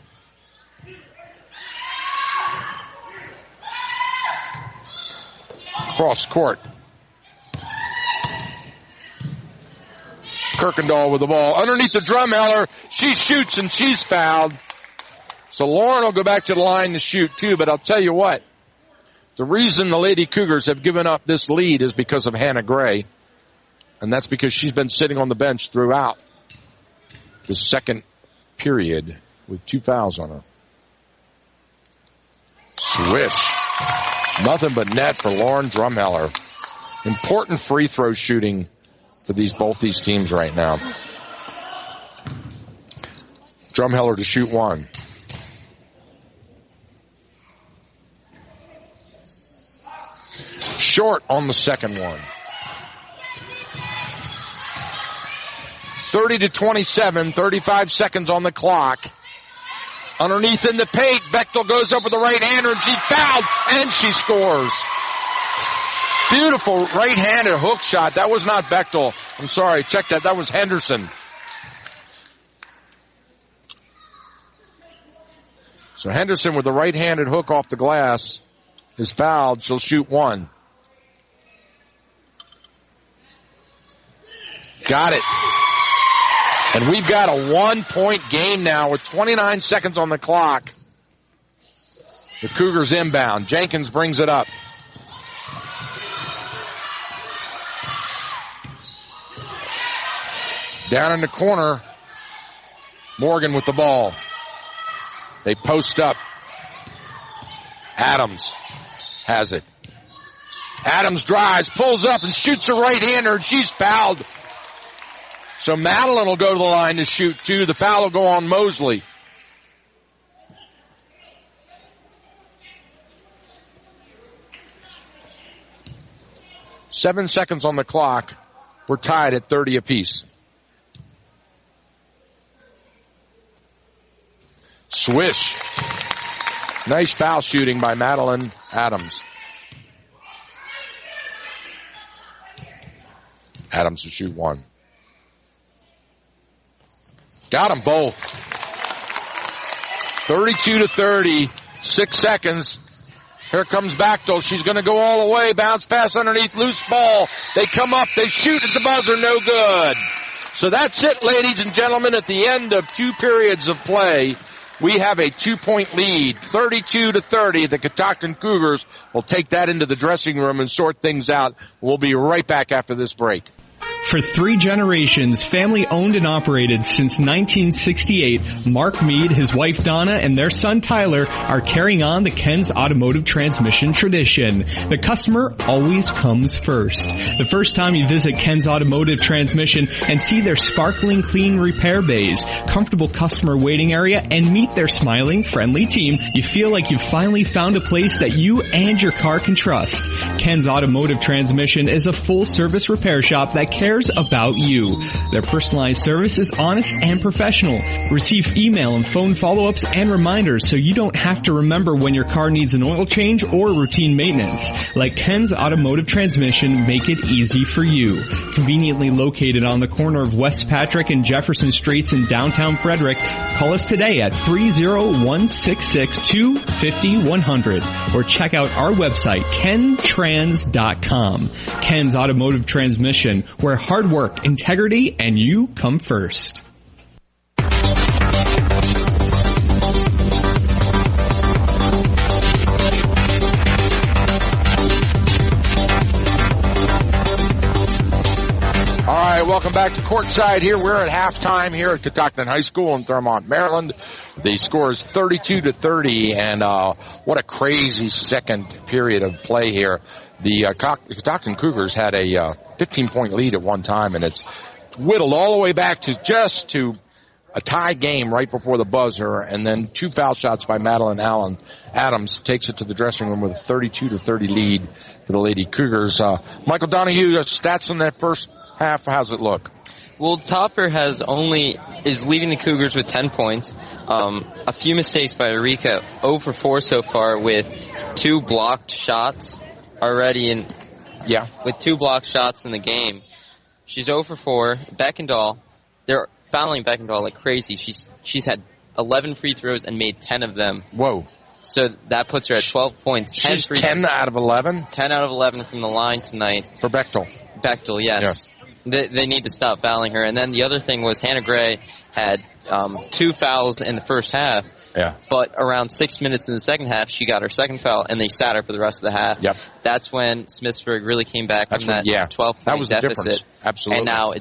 [SPEAKER 1] Cross court. Kirkendall with the ball. Underneath the Drumheller. She shoots and she's fouled. So Lauren will go back to the line to shoot too, but I'll tell you what. The reason the Lady Cougars have given up this lead is because of Hannah Gray. And that's because she's been sitting on the bench throughout the second period with 2 fouls on her. Swish. Nothing but net for Lauren Drumheller. Important free throw shooting for both these teams right now. Drumheller to shoot 1. Short on the second one. 30-27, 35 seconds on the clock. Underneath in the paint, Bechtel goes over the right-hander, and she fouled, and she scores. Beautiful right-handed hook shot. That was not Bechtel. I'm sorry, check that. That was Henderson. So Henderson with the right-handed hook off the glass is fouled. She'll shoot 1. Got it. And we've got a 1-point game now with 29 seconds on the clock. The Cougars inbound. Jenkins brings it up. Down in the corner, Morgan with the ball. They post up. Adams has it. Adams drives, pulls up, and shoots a right-hander, and she's fouled. So Madeline will go to the line to shoot 2. The foul will go on Mosley. Seven seconds on the clock. We're tied at 30 apiece. Swish. Nice foul shooting by Madeline Adams. Adams to shoot 1. Got them both. 32-30. 6 seconds. Here comes Bechtel. She's going to go all the way. Bounce pass underneath. Loose ball. They come up. They shoot at the buzzer. No good. So that's it, ladies and gentlemen. At the end of 2 periods of play, we have a 2-point lead, 32-30. The Catoctin Cougars will take that into the dressing room and sort things out. We'll be right back after this break.
[SPEAKER 11] For 3 generations, family owned and operated since 1968, Mark Mead, his wife Donna, and their son Tyler are carrying on the Ken's Automotive Transmission tradition. The customer always comes first. The first time you visit Ken's Automotive Transmission and see their sparkling clean repair bays, comfortable customer waiting area, and meet their smiling, friendly team, you feel like you've finally found a place that you and your car can trust. Ken's Automotive Transmission is a full-service repair shop that cares about you. Their personalized service is honest and professional. Receive email and phone follow-ups and reminders so you don't have to remember when your car needs an oil change or routine maintenance. Let Ken's Automotive Transmission make it easy for you. Conveniently located on the corner of West Patrick and Jefferson Streets in downtown Frederick, call us today at 301-662-50-100 or check out our website, kentrans.com. Ken's Automotive Transmission, where hard work, integrity, and you come first.
[SPEAKER 1] All right, welcome back to Courtside here. We're at halftime here at Catoctin High School in Thurmont, Maryland. The score is 32-30, and what a crazy second period of play here. The Catoctin Cougars had a 15-point lead at one time, and it's whittled all the way back to a tie game right before the buzzer, and then 2 foul shots by Madeline Adams takes it to the dressing room with a 32-30 lead for the Lady Cougars. Michael Donahue, stats in that first half, how's it look?
[SPEAKER 10] Well, Topper is leading the Cougars with 10 points. A few mistakes by Eureka, 0 for 4 so far with 2 blocked shots already with 2 blocked shots in the game. She's 0 for 4. Beckendahl, they're fouling Beckendahl like crazy. She's had 11 free throws and made 10 of them.
[SPEAKER 1] Whoa.
[SPEAKER 10] So that puts her at 12 points.
[SPEAKER 1] She's 10 out of 11?
[SPEAKER 10] 10 out of 11 from the line tonight.
[SPEAKER 1] For Bechtel,
[SPEAKER 10] yes. They need to stop fouling her. And then the other thing was Hannah Gray had 2 fouls in the first half.
[SPEAKER 1] Yeah.
[SPEAKER 10] But around 6 minutes in the second half, she got her second foul, and they sat her for the rest of the half.
[SPEAKER 1] Yep.
[SPEAKER 10] That's when Smithsburg really came back from that 12-point deficit.
[SPEAKER 1] Difference. Absolutely.
[SPEAKER 10] And now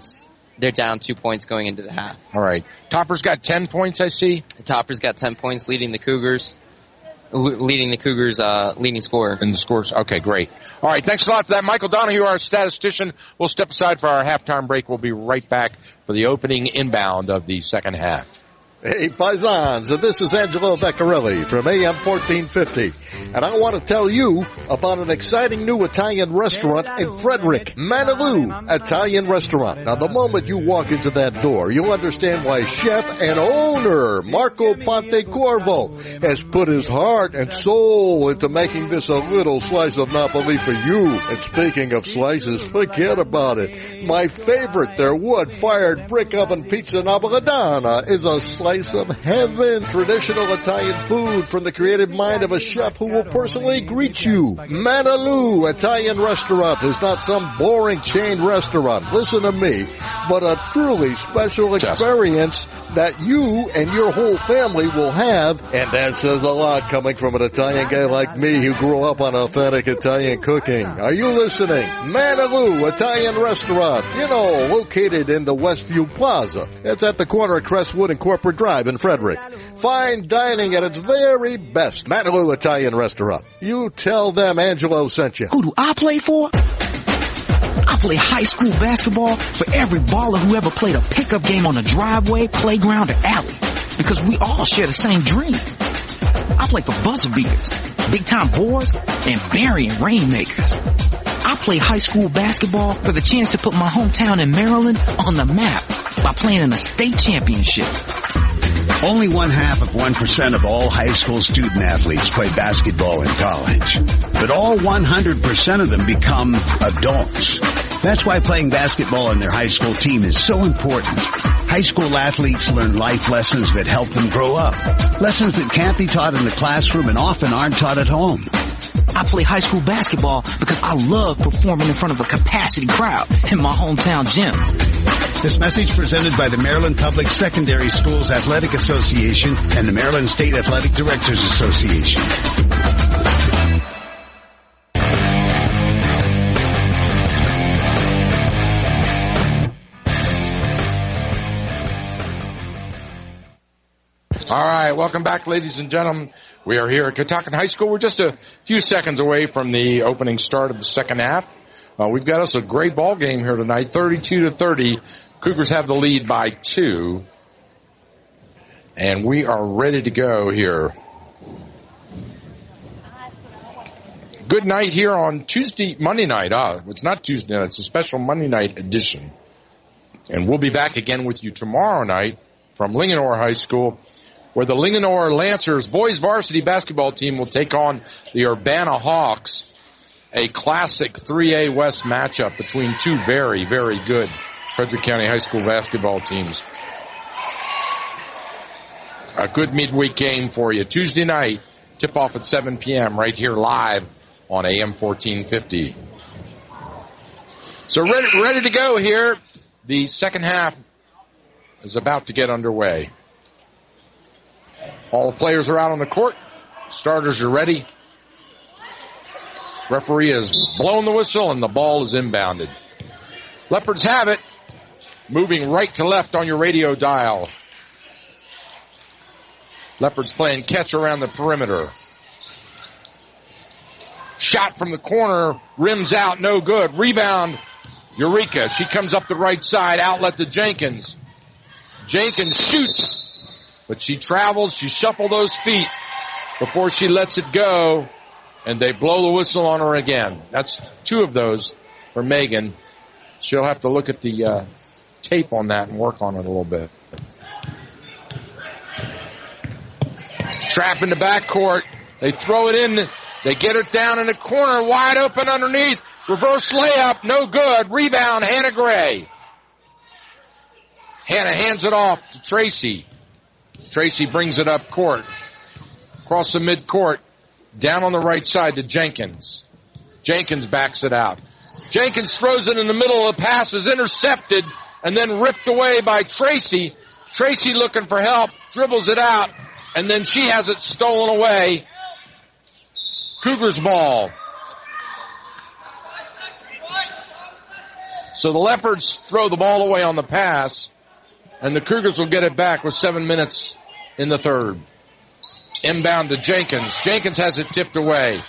[SPEAKER 10] they're down 2 points going into the half.
[SPEAKER 1] All right. Topper's got 10 points, I see.
[SPEAKER 10] Topper's got 10 points, leading the Cougars leading scorer.
[SPEAKER 1] In the scores. Okay, great. All right, thanks a lot for that. Michael Donahue, our statistician. We'll step aside for our halftime break. We'll be right back for the opening inbound of the second half.
[SPEAKER 12] Hey, Paisans, this is Angelo Vecchiarelli from AM 1450, and I want to tell you about an exciting new Italian restaurant in Frederick, Manaloo Italian Restaurant. Now, the moment you walk into that door, you'll understand why chef and owner Marco Pontecorvo has put his heart and soul into making this a little slice of Napoli for you. And speaking of slices, forget about it. My favorite, their wood-fired brick oven pizza napoletana, is a slice of heaven. Traditional Italian food from the creative mind of a chef who will personally greet you. Manaloo Italian Restaurant is not some boring chain restaurant, listen to me, but a truly special experience that you and your whole family will have, and that says a lot coming from an Italian guy like me who grew up on authentic Italian cooking. Are you listening? Manaloo Italian Restaurant, located in the Westview Plaza. It's at the corner of Crestwood and Corporate Drive in Frederick. Fine dining at its very best. Manaloo Italian Restaurant. You tell them Angelo sent you.
[SPEAKER 13] Who do I play for? I play high school basketball for every baller who ever played a pickup game on a driveway, playground, or alley. Because we all share the same dream. I play for buzzer beaters, big-time boards, and burying rainmakers. I play high school basketball for the chance to put my hometown in Maryland on the map by playing in a state championship.
[SPEAKER 14] Only 0.5% of all high school student athletes play basketball in college. But all 100% of them become adults. That's why playing basketball on their high school team is so important. High school athletes learn life lessons that help them grow up. Lessons that can't be taught in the classroom and often aren't taught at home.
[SPEAKER 13] I play high school basketball because I love performing in front of a capacity crowd in my hometown gym.
[SPEAKER 14] This message presented by the Maryland Public Secondary Schools Athletic Association and the Maryland State Athletic Directors Association.
[SPEAKER 1] All right, welcome back, ladies and gentlemen. We are here at Catoctin High School. We're just a few seconds away from the opening start of the second half. We've got us a great ball game here tonight, 32-30. Cougars have the lead by 2. And we are ready to go here. Good night here on Monday night. It's not Tuesday night, it's a special Monday night edition. And we'll be back again with you tomorrow night from Linganore High School, where the Linganore Lancers boys varsity basketball team will take on the Urbana Hawks, a classic 3A West matchup between two very, very good Frederick County High School basketball teams. A good midweek game for you. Tuesday night, tip-off at 7 p.m. right here live on AM 1450. So ready to go here. The second half is about to get underway. All the players are out on the court. Starters are ready. Referee has blown the whistle and the ball is inbounded. Leopards have it. Moving right to left on your radio dial. Leopards playing catch around the perimeter. Shot from the corner. Rims out. No good. Rebound. Eureka. She comes up the right side. Outlet to Jenkins. Jenkins shoots. But she travels, she shuffles those feet before she lets it go, and they blow the whistle on her again. That's 2 of those for Megan. She'll have to look at the tape on that and work on it a little bit. Trap in the backcourt. They throw it in. They get it down in the corner, wide open underneath. Reverse layup, no good. Rebound, Hannah Gray. Hannah hands it off to Tracy. Tracy brings it up court. Across the midcourt. Down on the right side to Jenkins. Jenkins backs it out. Jenkins throws it in the middle of the pass, is intercepted, and then ripped away by Tracy. Tracy looking for help, dribbles it out, and then she has it stolen away. Cougars ball. So the Leopards throw the ball away on the pass, and the Cougars will get it back with 7 minutes in the third. Inbound to Jenkins. Jenkins has it tipped away.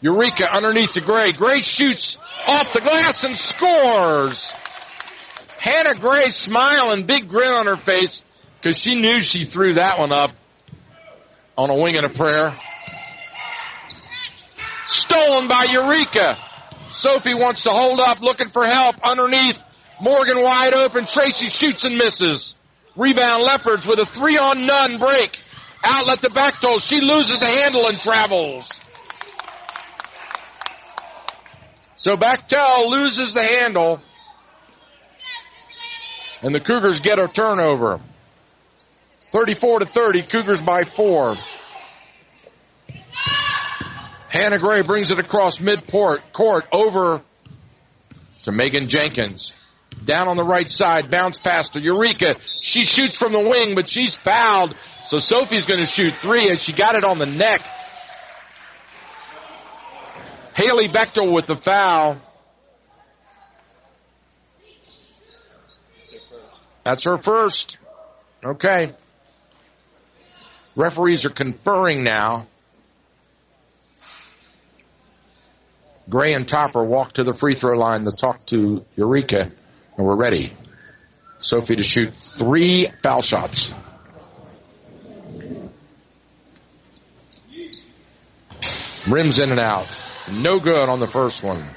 [SPEAKER 1] Eureka underneath to Gray. Gray shoots off the glass and scores. Hannah Gray smiling, big grin on her face, because she knew she threw that one up on a wing and a prayer. Stolen by Eureka. Sophie wants to hold up, looking for help underneath. Morgan wide open. Tracy shoots and misses. Rebound Leopards with a 3-on-none break. Outlet to Bechtel. She loses the handle and travels. So Bechtel loses the handle. And the Cougars get a turnover. 34-30. Cougars by 4. Hannah Gray brings it across court over to Megan Jenkins. Down on the right side, bounce pass to Eureka. She shoots from the wing, but she's fouled. So Sophie's going to shoot 3 as she got it on the neck. Haley Bechtel with the foul. That's her first. Okay. Referees are conferring now. Gray and Topper walk to the free throw line to talk to Eureka, and we're ready. Sophie to shoot 3 foul shots. Rims in and out. No good on the first one.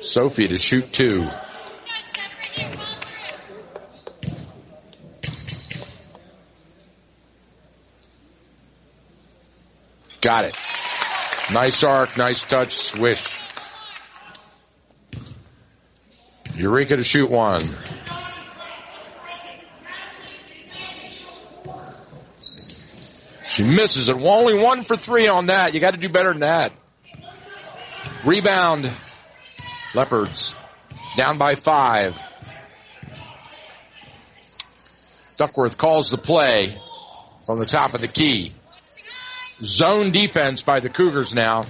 [SPEAKER 1] Sophie to shoot 2. Got it. Nice arc, nice touch, swish. Eureka to shoot 1. She misses it. Only 1 for 3 on that. You got to do better than that. Rebound. Leopards down by 5. Duckworth calls the play from the top of the key. Zone defense by the Cougars now.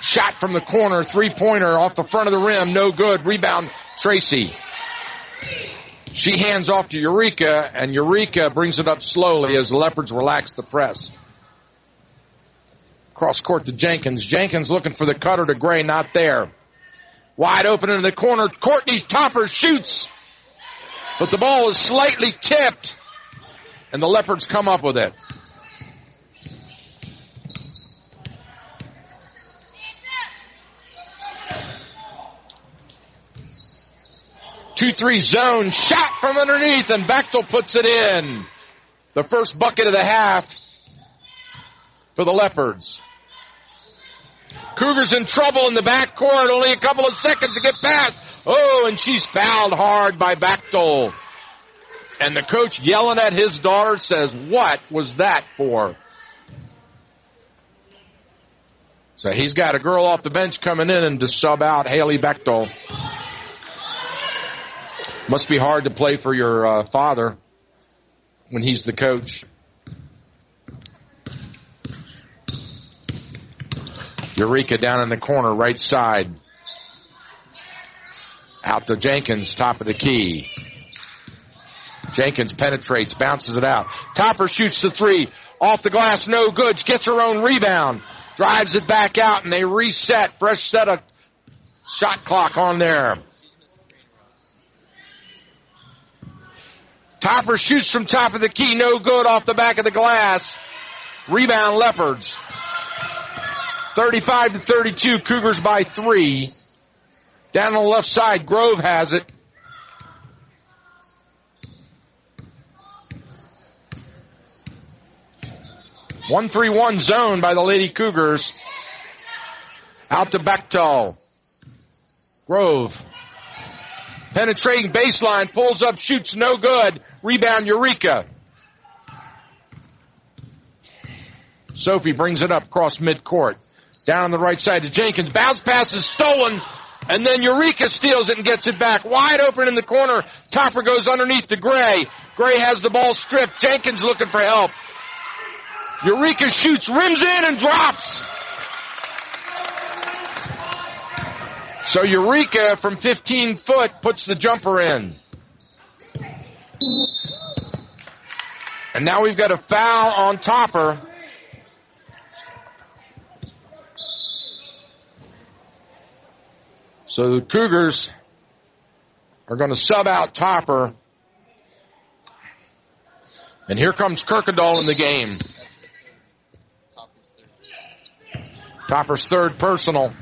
[SPEAKER 1] Shot from the corner, three-pointer off the front of the rim, no good. Rebound, Tracy. She hands off to Eureka, and Eureka brings it up slowly as the Leopards relax the press. Cross court to Jenkins. Jenkins looking for the cutter to Gray, not there. Wide open in the corner. Courtney Topper shoots, but the ball is slightly tipped, and the Leopards come up with it. Two-three zone, shot from underneath, and Bechtel puts it in. The first bucket of the half for the Leopards. Cougars in trouble in the backcourt, only a couple of seconds to get past. Oh, and she's fouled hard by Bechtel. And the coach yelling at his daughter says, what was that for? So he's got a girl off the bench coming in and to sub out Haley Bechtel. Must be hard to play for your father when he's the coach. Eureka down in the corner, right side. Out to Jenkins, top of the key. Jenkins penetrates, bounces it out. Topper shoots the three. Off the glass, no good. She gets her own rebound. Drives it back out, and they reset. Fresh set of shot clock on there. Topper shoots from top of the key, no good, off the back of the glass. Rebound Leopards. 35-32, Cougars by 3. Down on the left side, Grove has it. One-3-1 zone by the Lady Cougars. Out to Bechtel. Grove. Penetrating baseline, pulls up, shoots, no good. Rebound, Eureka. Sophie brings it up across midcourt. Down on the right side to Jenkins. Bounce pass is stolen, and then Eureka steals it and gets it back. Wide open in the corner. Topper goes underneath to Gray. Gray has the ball stripped. Jenkins looking for help. Eureka shoots, rims in, and drops. So Eureka from 15 foot puts the jumper in. And now we've got a foul on Topper. So the Cougars are going to sub out Topper. And here comes Kirkendall in the game. Topper's third personal.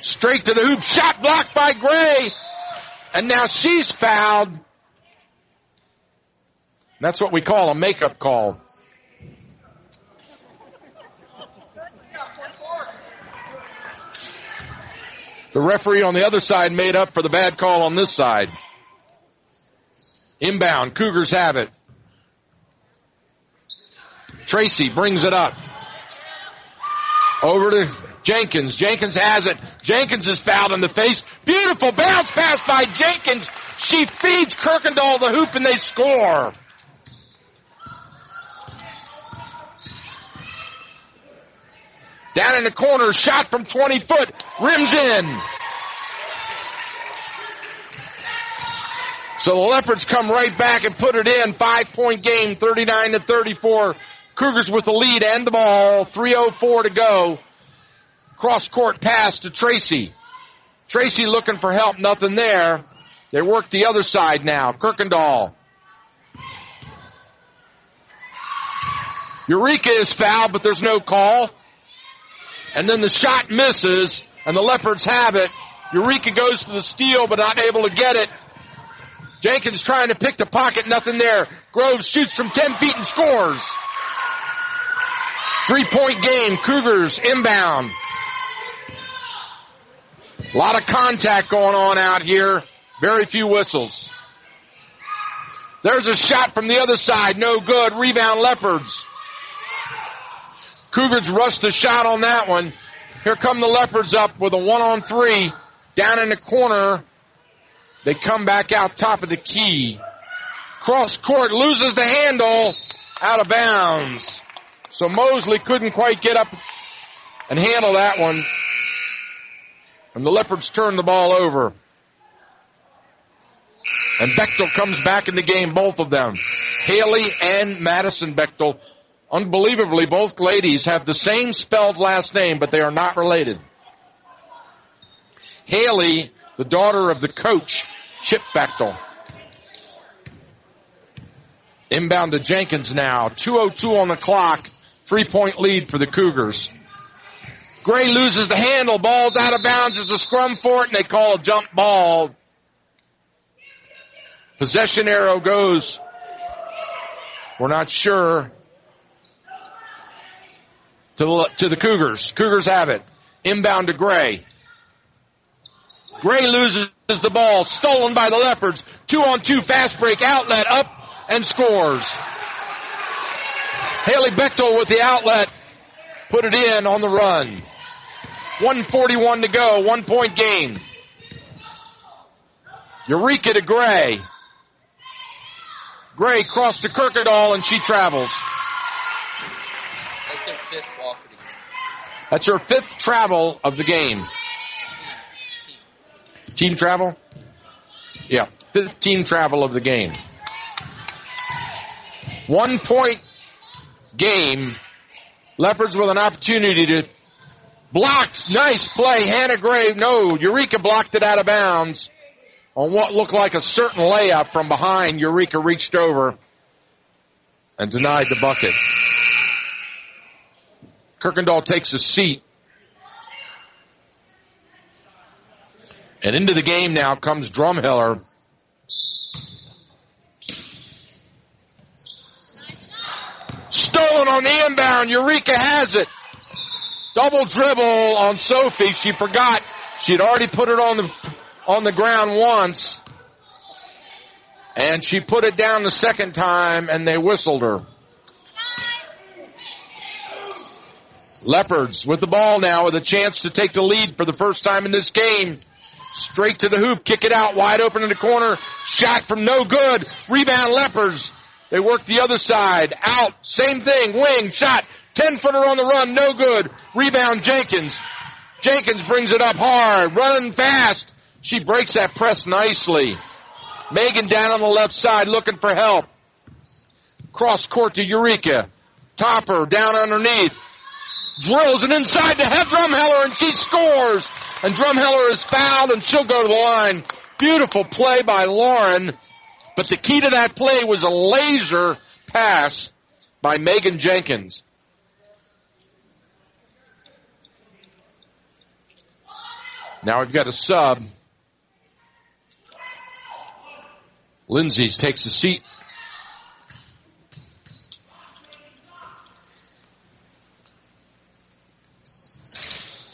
[SPEAKER 1] Straight to the hoop. Shot blocked by Gray. And now she's fouled. That's what we call a makeup call. The referee on the other side made up for the bad call on this side. Inbound. Cougars have it. Tracy brings it up. Over to Jenkins. Jenkins has it. Jenkins is fouled in the face. Beautiful bounce pass by Jenkins. She feeds Kirkendall the hoop and they score. Down in the corner, shot from 20 foot. Rims in. So the Leopards come right back and put it in. 5-point game, 39-34. Cougars with the lead and the ball. 3:04 to go. Cross court pass to Tracy. Tracy looking for help, nothing there. They work the other side now. Kirkendall. Eureka is fouled, but there's no call. And then the shot misses, and the Leopards have it. Eureka goes to the steal, but not able to get it. Jenkins trying to pick the pocket, nothing there. Groves shoots from 10 feet and scores. 3-point game, Cougars inbound. A lot of contact going on out here. Very few whistles. There's a shot from the other side, no good. Rebound Leopards. Cougars rushed the shot on that one. Here come the Leopards up with a 1-on-3. Down in the corner. They come back out top of the key. Cross court, loses the handle, out of bounds. So Mosley couldn't quite get up and handle that one. And the Leopards turn the ball over. And Bechtel comes back in the game, both of them. Haley and Madison Bechtel. Unbelievably, both ladies have the same spelled last name, but they are not related. Haley, the daughter of the coach, Chip Bechtel. Inbound to Jenkins now. 2:02 on the clock. 3-point lead for the Cougars. Gray loses the handle. Ball's out of bounds. It's a scrum for it, and they call a jump ball. Possession arrow goes. We're not sure. To the Cougars. Cougars have it. Inbound to Gray. Gray loses the ball. Stolen by the Leopards. 2-on-2 fast break outlet up and scores. Haley Bechtel with the outlet. Put it in on the run. 1:41 to go. 1-point game. Eureka to Gray. Gray crossed to Kirkendall and she travels.
[SPEAKER 10] That's their fifth walk of the game.
[SPEAKER 1] That's her fifth travel of the game. Team travel? Yeah, fifth team travel of the game. 1-point game. Leopards with an opportunity to block. Nice play. Hannah Gray. No, Eureka blocked it out of bounds on what looked like a certain layup from behind. Eureka reached over and denied the bucket. Kirkendall takes a seat. And into the game now comes Drumheller. Stolen on the inbound. Eureka has it. Double dribble on Sophie. She forgot. She had already put it on the ground once. And she put it down the second time, and they whistled her. Leopards with the ball now with a chance to take the lead for the first time in this game. Straight to the hoop. Kick it out. Wide open in the corner. Shot from no good. Rebound Leopards. They work the other side. Out. Same thing. Wing. Shot. 10-footer on the run. No good. Rebound Jenkins. Jenkins brings it up hard. Running fast. She breaks that press nicely. Megan down on the left side looking for help. Cross court to Eureka. Topper down underneath. Drills it inside to Drumheller and she scores. And Drumheller is fouled and she'll go to the line. Beautiful play by Lauren. But the key to that play was a laser pass by Megan Jenkins. Now we've got a sub. Lindsay takes a seat.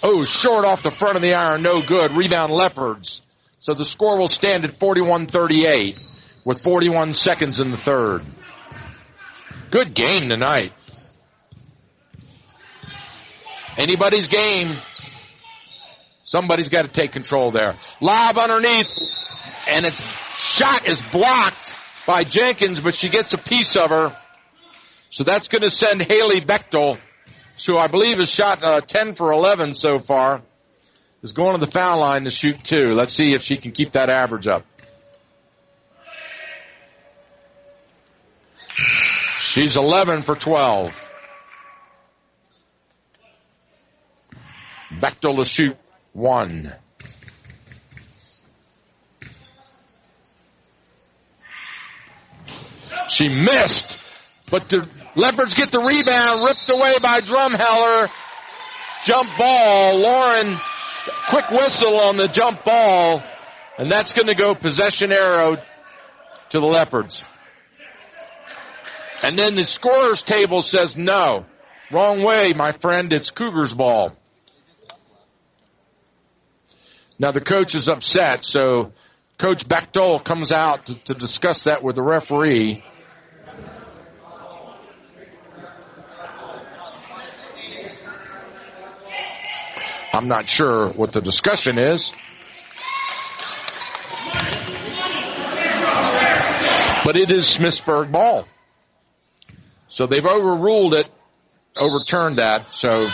[SPEAKER 1] Oh, short off the front of the iron, no good. Rebound Leopards. So the score will stand at 41-38 with 41 seconds in the third. Good game tonight. Anybody's game. Somebody's got to take control there. Lob underneath, and its shot is blocked by Jenkins, but she gets a piece of her. So that's going to send Haley Bechtel, who I believe has shot 10 for 11 so far, is going to the foul line to shoot 2. Let's see if she can keep that average up. She's 11 for 12. Bechtel to shoot 1. She missed, but the Leopards get the rebound, ripped away by Drumheller. Jump ball. Lauren, quick whistle on the jump ball, and that's going to go possession arrow to the Leopards. And then the scorer's table says no. Wrong way, my friend. It's Cougars ball. Now the coach is upset, so Coach Bechtel comes out to discuss that with the referee. I'm not sure what the discussion is. But it is Smithsburg ball. So they've overturned that. So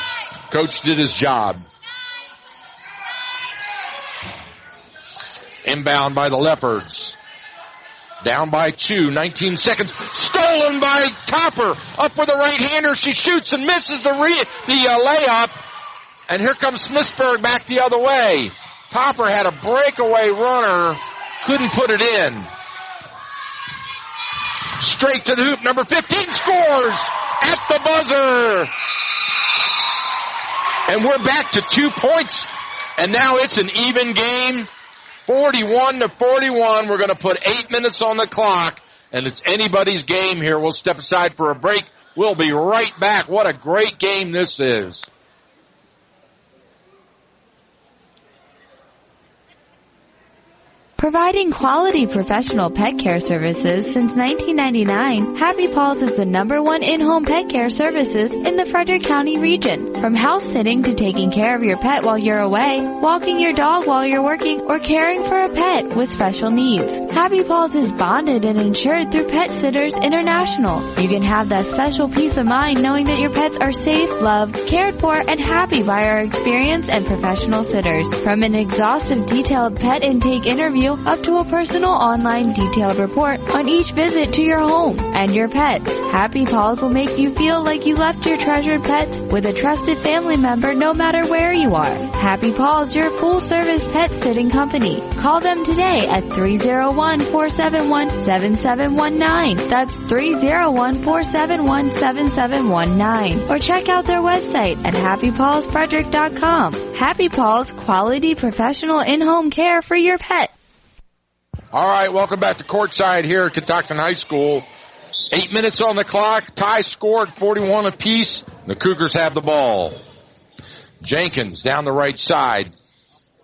[SPEAKER 1] coach did his job. Inbound by the Leopards. Down by 2, 19 seconds. Stolen by Topper. Up with a right-hander. She shoots and misses the layup. And here comes Smithsburg back the other way. Topper had a breakaway runner. Couldn't put it in. Straight to the hoop. Number 15 scores at the buzzer. And we're back to 2 points. And now it's an even game. 41-41. We're going to put 8 minutes on the clock. And it's anybody's game here. We'll step aside for a break. We'll be right back. What a great game this is.
[SPEAKER 15] Providing quality professional pet care services since 1999, Happy Paws is the #1 in-home pet care services in the Frederick County region. From house sitting to taking care of your pet while you're away, walking your dog while you're working, or caring for a pet with special needs. Happy Paws is bonded and insured through Pet Sitters International. You can have that special peace of mind knowing that your pets are safe, loved, cared for, and happy by our experienced and professional sitters. From an exhaustive detailed pet intake interview up to a personal online detailed report on each visit to your home and your pets. Happy Paws will make you feel like you left your treasured pets with a trusted family member no matter where you are. Happy Paws, your full-service pet sitting company. Call them today at 301-471-7719. That's 301-471-7719. Or check out their website at happypawsfrederick.com. Happy Paws, quality professional in-home care for your pet.
[SPEAKER 1] All right, welcome back to courtside here at Catoctin High School. 8 minutes on the clock. Tie scored 41 apiece. The Cougars have the ball. Jenkins down the right side.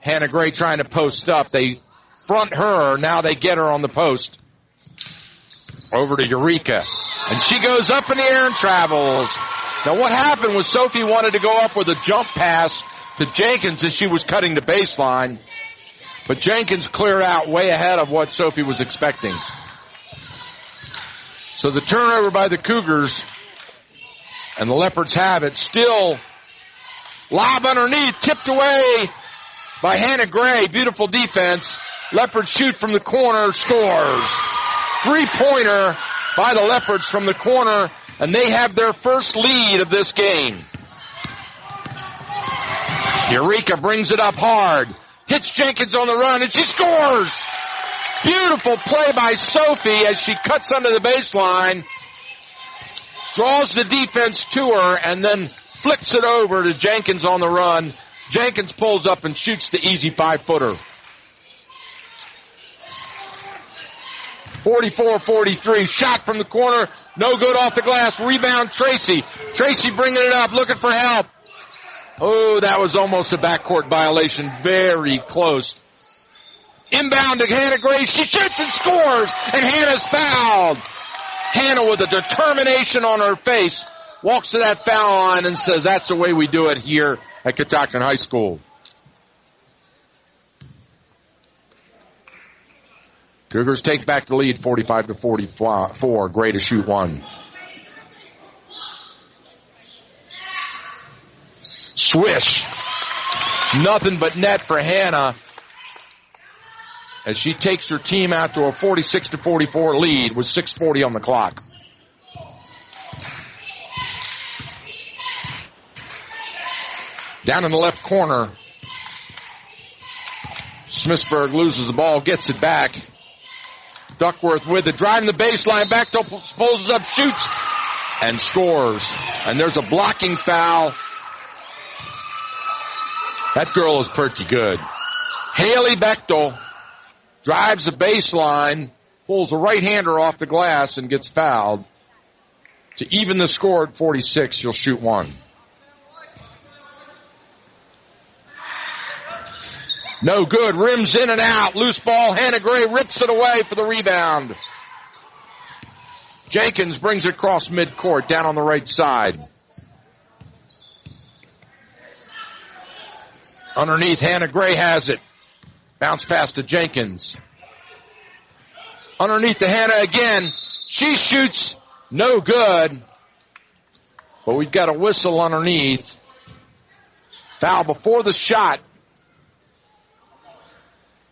[SPEAKER 1] Hannah Gray trying to post up. They front her. Now they get her on the post. Over to Eureka. And she goes up in the air and travels. Now what happened was Sophie wanted to go up with a jump pass to Jenkins as she was cutting the baseline. But Jenkins cleared out way ahead of what Sophie was expecting. So the turnover by the Cougars, and the Leopards have it. Still, lob underneath, tipped away by Hannah Gray. Beautiful defense. Leopards shoot from the corner, scores. 3-pointer by the Leopards from the corner, and they have their first lead of this game. Eureka brings it up hard. Hits Jenkins on the run, and she scores! Beautiful play by Sophie as she cuts under the baseline, draws the defense to her, and then flips it over to Jenkins on the run. Jenkins pulls up and shoots the easy 5-footer. 44-43, shot from the corner, no good off the glass, rebound Tracy. Tracy bringing it up, looking for help. Oh, that was almost a backcourt violation. Very close. Inbound to Hannah Gray. She shoots and scores, and Hannah's fouled. Hannah with a determination on her face walks to that foul line and says, that's the way we do it here at Catoctin High School. Cougars take back the lead 45-44. Gray to shoot one. Swish. Nothing but net for Hannah as she takes her team out to a 46-44 lead with 6:40 on the clock. Down in the left corner, Smithsburg loses the ball, gets it back. Duckworth with it, driving the baseline, back to pulls up, shoots, and scores. And there's a blocking foul. That girl is pretty good. Haley Bechtel drives the baseline, pulls a right-hander off the glass, and gets fouled. To even the score at 46, she'll shoot one. No good. Rims in and out. Loose ball. Hannah Gray rips it away for the rebound. Jenkins brings it across midcourt, down on the right side. Underneath, Hannah Gray has it. Bounce pass to Jenkins. Underneath to Hannah again. She shoots. No good. But we've got a whistle underneath. Foul before the shot.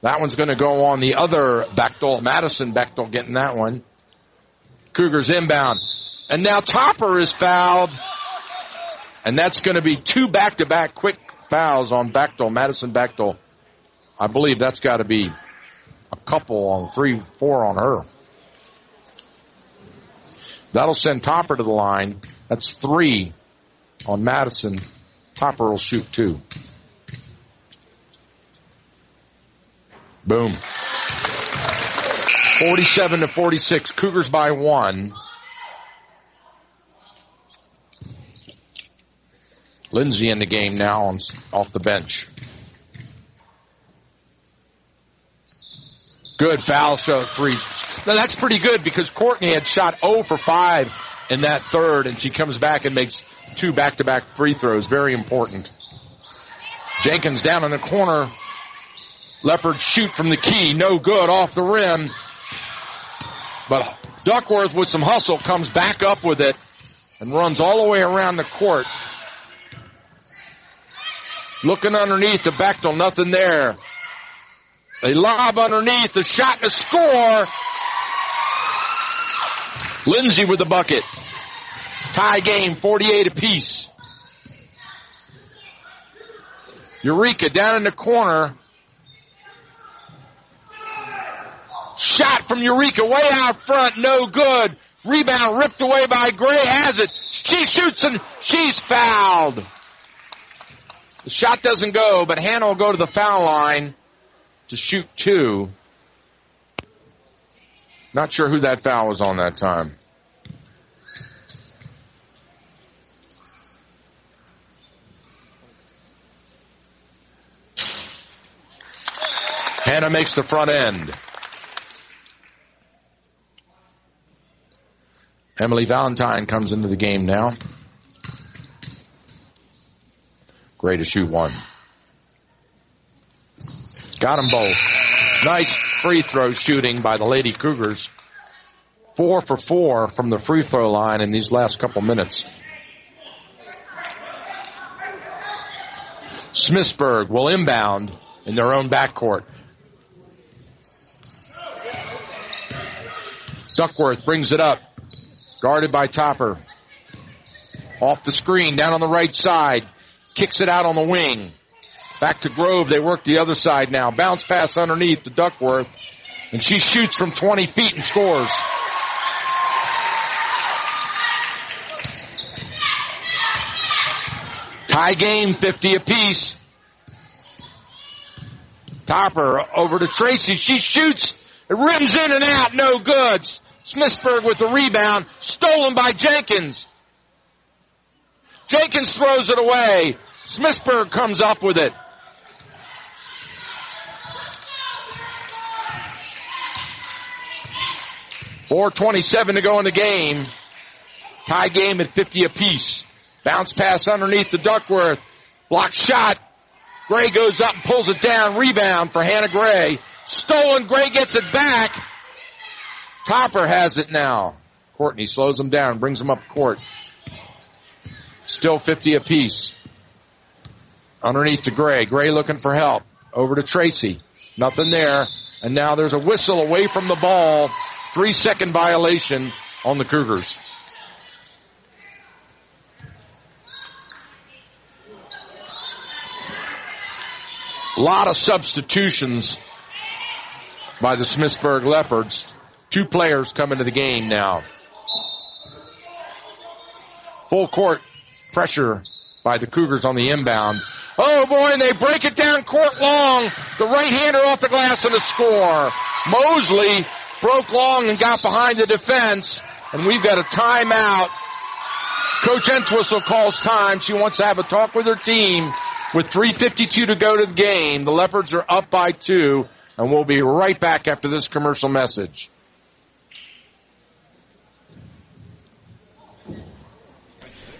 [SPEAKER 1] That one's going to go on the other Bechtel. Madison Bechtel getting that one. Cougars inbound. And now Topper is fouled. And that's going to be 2 back-to-back quick fouls on Bechtel, Madison Bechtel. I believe that's got to be a couple on 3, 4 on her. That'll send Topper to the line. That's 3 on Madison. Topper will shoot 2. Boom. 47-46. Cougars by 1. Lindsay in the game now off the bench. Good foul shot 3. Now that's pretty good because Courtney had shot 0 for 5 in that third, and she comes back and makes 2 back-to-back free throws. Very important. Jenkins down in the corner. Leopard shoot from the key. No good off the rim. But Duckworth with some hustle comes back up with it and runs all the way around the court. Looking underneath to Bechtel, nothing there. They lob underneath, the shot and a score. Lindsay with the bucket. Tie game, 48 apiece. Eureka down in the corner. Shot from Eureka way out front, no good. Rebound ripped away by Gray, has it. She shoots and she's fouled. The shot doesn't go, but Hannah will go to the foul line to shoot 2. Not sure who that foul was on that time. Hannah makes the front end. Emily Valentine comes into the game now. Gray to shoot 1. Got them both. Nice free throw shooting by the Lady Cougars. 4 for 4 from the free throw line in these last couple minutes. Smithsburg will inbound in their own backcourt. Duckworth brings it up. Guarded by Topper. Off the screen, down on the right side. Kicks it out on the wing. Back to Grove. They work the other side now. Bounce pass underneath to Duckworth. And she shoots from 20 feet and scores. Tie game, 50 apiece. Topper over to Tracy. She shoots. It rims in and out. No good. Smithsburg with the rebound. Stolen by Jenkins. Jenkins throws it away. Smithsburg comes up with it. .4:27 to go in the game. Tie game at 50 apiece. Bounce pass underneath to Duckworth. Block shot. Gray goes up and pulls it down. Rebound for Hannah Gray. Stolen. Gray gets it back. Topper has it now. Courtney slows them down, brings them up court. Still 50 apiece. Underneath to Gray. Gray looking for help. Over to Tracy. Nothing there. And now there's a whistle away from the ball. 3-second violation on the Cougars. A lot of substitutions by the Smithsburg Leopards. 2 players come into the game now. Full court pressure by the Cougars on the inbound. Oh boy, and they break it down court long. The right-hander off the glass and a score. Mosley broke long and got behind the defense, and we've got a timeout. Coach Entwistle calls time. She wants to have a talk with her team with 3:52 to go to the game. The Leopards are up by 2, and we'll be right back after this commercial message.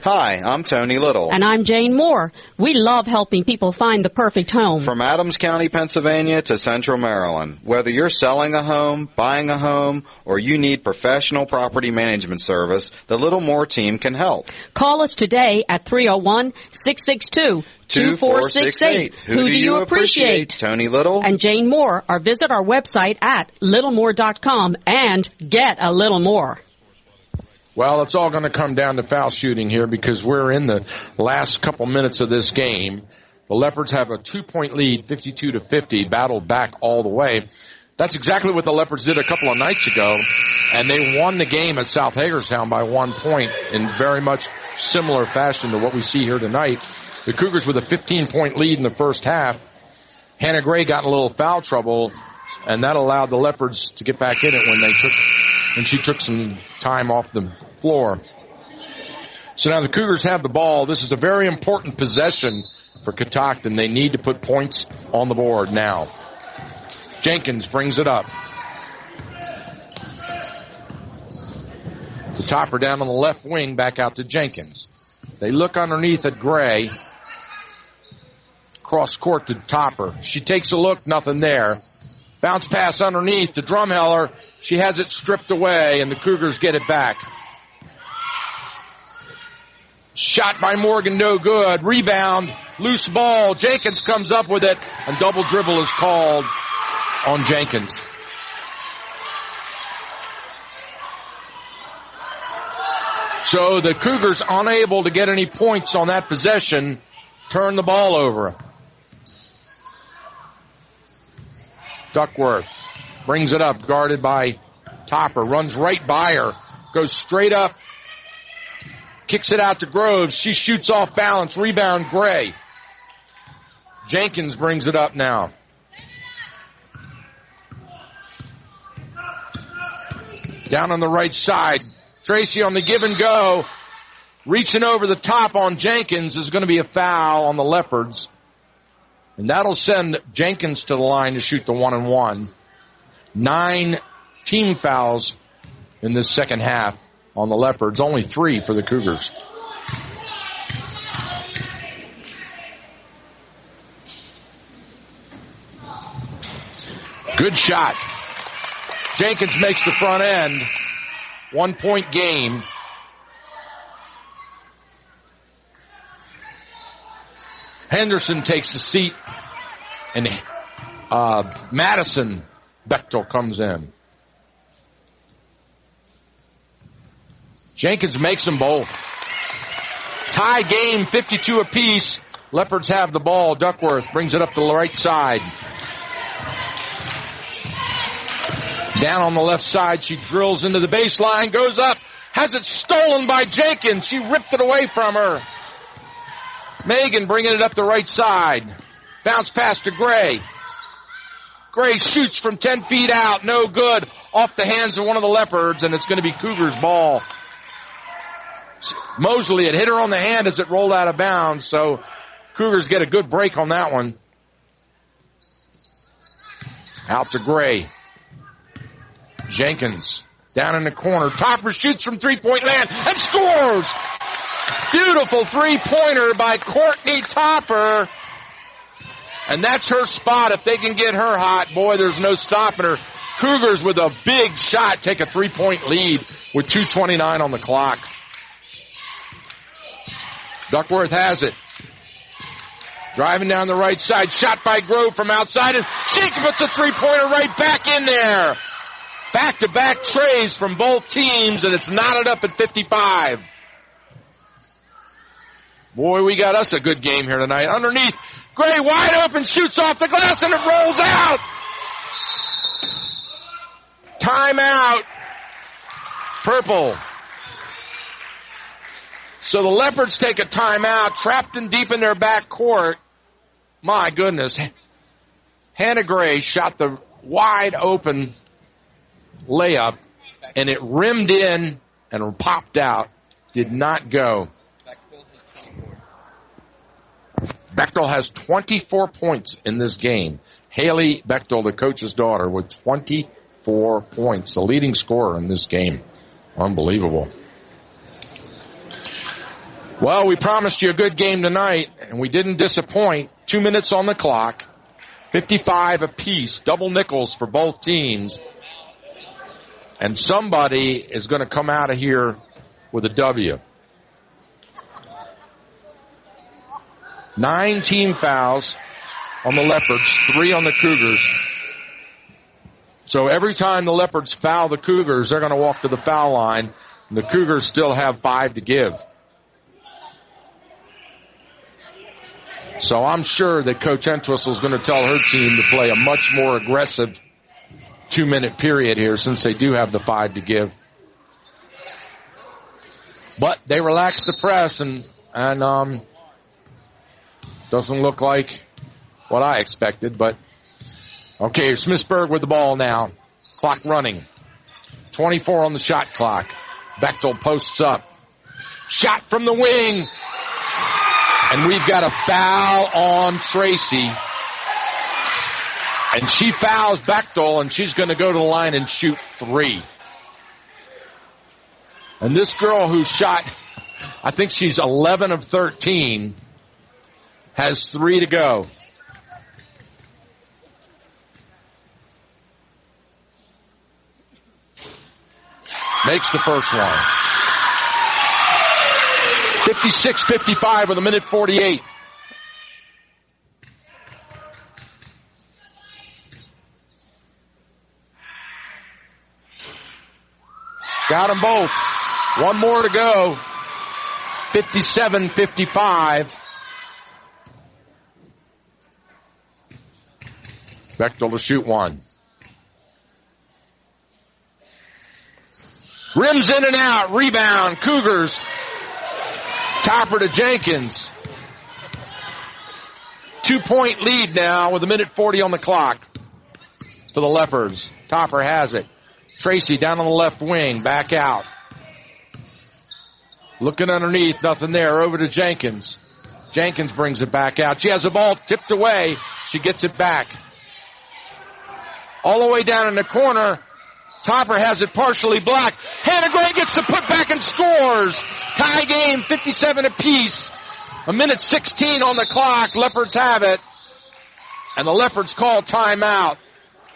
[SPEAKER 4] Hi, I'm Tony Little.
[SPEAKER 5] And I'm Jane Moore. We love helping people find the perfect home.
[SPEAKER 4] From Adams County, Pennsylvania to Central Maryland. Whether you're selling a home, buying a home, or you need professional property management service, the Little Moore team can help.
[SPEAKER 5] Call us today at 301-662-2468. Who do you appreciate?
[SPEAKER 4] Tony Little
[SPEAKER 5] and Jane Moore, or visit our website at littlemore.com and get a little more.
[SPEAKER 1] Well, it's all going to come down to foul shooting here because we're in the last couple minutes of this game. The Leopards have a 2-point lead, 52-50, battled back all the way. That's exactly what the Leopards did a couple of nights ago, and they won the game at South Hagerstown by 1 point in very much similar fashion to what we see here tonight. The Cougars with a 15-point lead in the first half. Hannah Gray got in a little foul trouble, and that allowed the Leopards to get back in it when she took some time off the floor. So now the Cougars have the ball. This is a very important possession for Catoctin. They need to put points on the board now. Jenkins brings it up. The Topper down on the left wing, back out to Jenkins. They look underneath at Gray. Cross court to Topper. She takes a look, nothing there. Bounce pass underneath to Drumheller. She has it stripped away, and the Cougars get it back. Shot by Morgan, no good. Rebound, loose ball. Jenkins comes up with it, and double dribble is called on Jenkins. So the Cougars, unable to get any points on that possession, turn the ball over. Duckworth brings it up, guarded by Topper, runs right by her, goes straight up, kicks it out to Groves. She shoots off balance, rebound Gray. Jenkins brings it up now. Down on the right side, Tracy on the give and go, reaching over the top on Jenkins. Is going to be a foul on the Leopards. And that'll send Jenkins to the line to shoot the 1-and-1. 9 team fouls in this second half on the Leopards. Only 3 for the Cougars. Good shot. Jenkins makes the front end. 1-point game. Henderson takes a seat, and Madison Bechtel comes in. Jenkins makes them both. Tie game, 52 apiece. Leopards have the ball. Duckworth brings it up to the right side. Down on the left side, she drills into the baseline, goes up, has it stolen by Jenkins. She ripped it away from her. Megan bringing it up the right side. Bounce pass to Gray. Gray shoots from 10 feet out. No good. Off the hands of one of the Leopards, and it's going to be Cougars' ball. Mosley had hit her on the hand as it rolled out of bounds, so Cougars get a good break on that one. Out to Gray. Jenkins down in the corner. Topper shoots from three-point land and scores! Beautiful three-pointer by Courtney Topper. And that's her spot. If they can get her hot, boy, there's no stopping her. Cougars with a big shot take a 3-point lead with 2:29 on the clock. Duckworth has it. Driving down the right side. Shot by Grove from outside. And she puts a three-pointer right back in there. Back-to-back trays from both teams, and it's knotted up at 55. Boy, we got us a good game here tonight. Underneath, Gray wide open, shoots off the glass, and it rolls out. Timeout. Purple. So the Leopards take a timeout, trapped in deep in their back court. My goodness. Hannah Gray shot the wide open layup, and it rimmed in and popped out. Did not go. Bechtel has 24 points in this game. Haley Bechtel, the coach's daughter, with 24 points, the leading scorer in this game. Unbelievable. Well, we promised you a good game tonight, and we didn't disappoint. 2 minutes on the clock, 55 apiece, double nickels for both teams. And somebody is going to come out of here with a W. 9 team fouls on the Leopards, 3 on the Cougars. So every time the Leopards foul the Cougars, they're going to walk to the foul line, and the Cougars still have 5 to give. So I'm sure that Coach Entwistle is going to tell her team to play a much more aggressive 2-minute period here since they do have the 5 to give. But they relaxed the press and doesn't look like what I expected. But okay, Smithsburg with the ball now. Clock running. 24 on the shot clock. Bechtel posts up. Shot from the wing. And we've got a foul on Tracy. And she fouls Bechtel, and she's going to go to the line and shoot 3. And this girl who shot, I think she's 11 of 13, has 3 to go. Makes the first one. 56-55 with 1:48. Got them both. 1 more to go. 57-55. Bechtel to shoot 1. Rims in and out. Rebound. Cougars. Topper to Jenkins. 2-point lead now with 1:40 on the clock for the Leopards. Topper has it. Tracy down on the left wing. Back out. Looking underneath. Nothing there. Over to Jenkins. Jenkins brings it back out. She has the ball tipped away. She gets it back. All the way down in the corner. Topper has it partially blocked. Hannah Gray gets the putback and scores. Tie game, 57 apiece. 1:16 on the clock. Leopards have it. And the Leopards call timeout.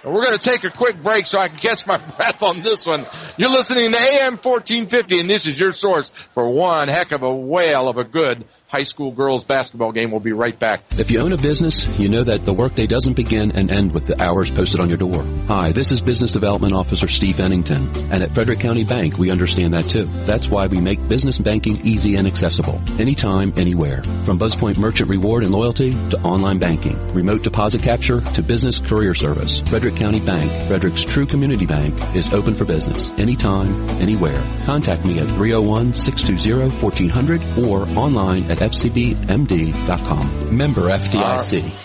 [SPEAKER 1] And we're going to take a quick break so I can catch my breath on this one. You're listening to AM 1450, and this is your source for one heck of a whale of a good high school girls basketball game. We'll be right back.
[SPEAKER 16] If you own a business, you know that the workday doesn't begin and end with the hours posted on your door. Hi, this is Business Development Officer Steve Bennington. And at Frederick County Bank, we understand that too. That's why we make business banking easy and accessible. Anytime, anywhere. From BuzzPoint Merchant Reward and Loyalty to online banking, remote deposit capture to business career service. Frederick County Bank, Frederick's true community bank, is open for business. Anytime, anywhere. Contact me at 301-620-1400 or online at fcbmd.com. Member FDIC.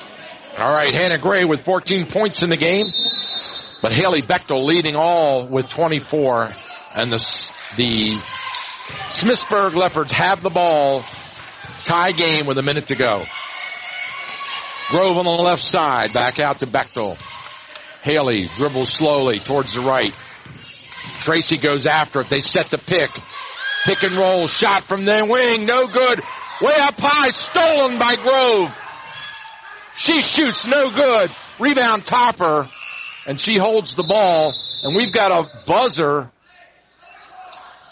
[SPEAKER 1] All right, Hannah Gray with 14 points in the game, but Haley Bechtel leading all with 24, and the Smithsburg Leopards have the ball. Tie game with 1 minute to go. Grove on the left side, back out to Bechtel. Haley dribbles slowly towards the right. Tracy goes after it. They set the pick. Pick and roll, shot from the wing, no good. Way up high, stolen by Grove. She shoots, no good. Rebound Topper, and she holds the ball. And we've got a buzzer.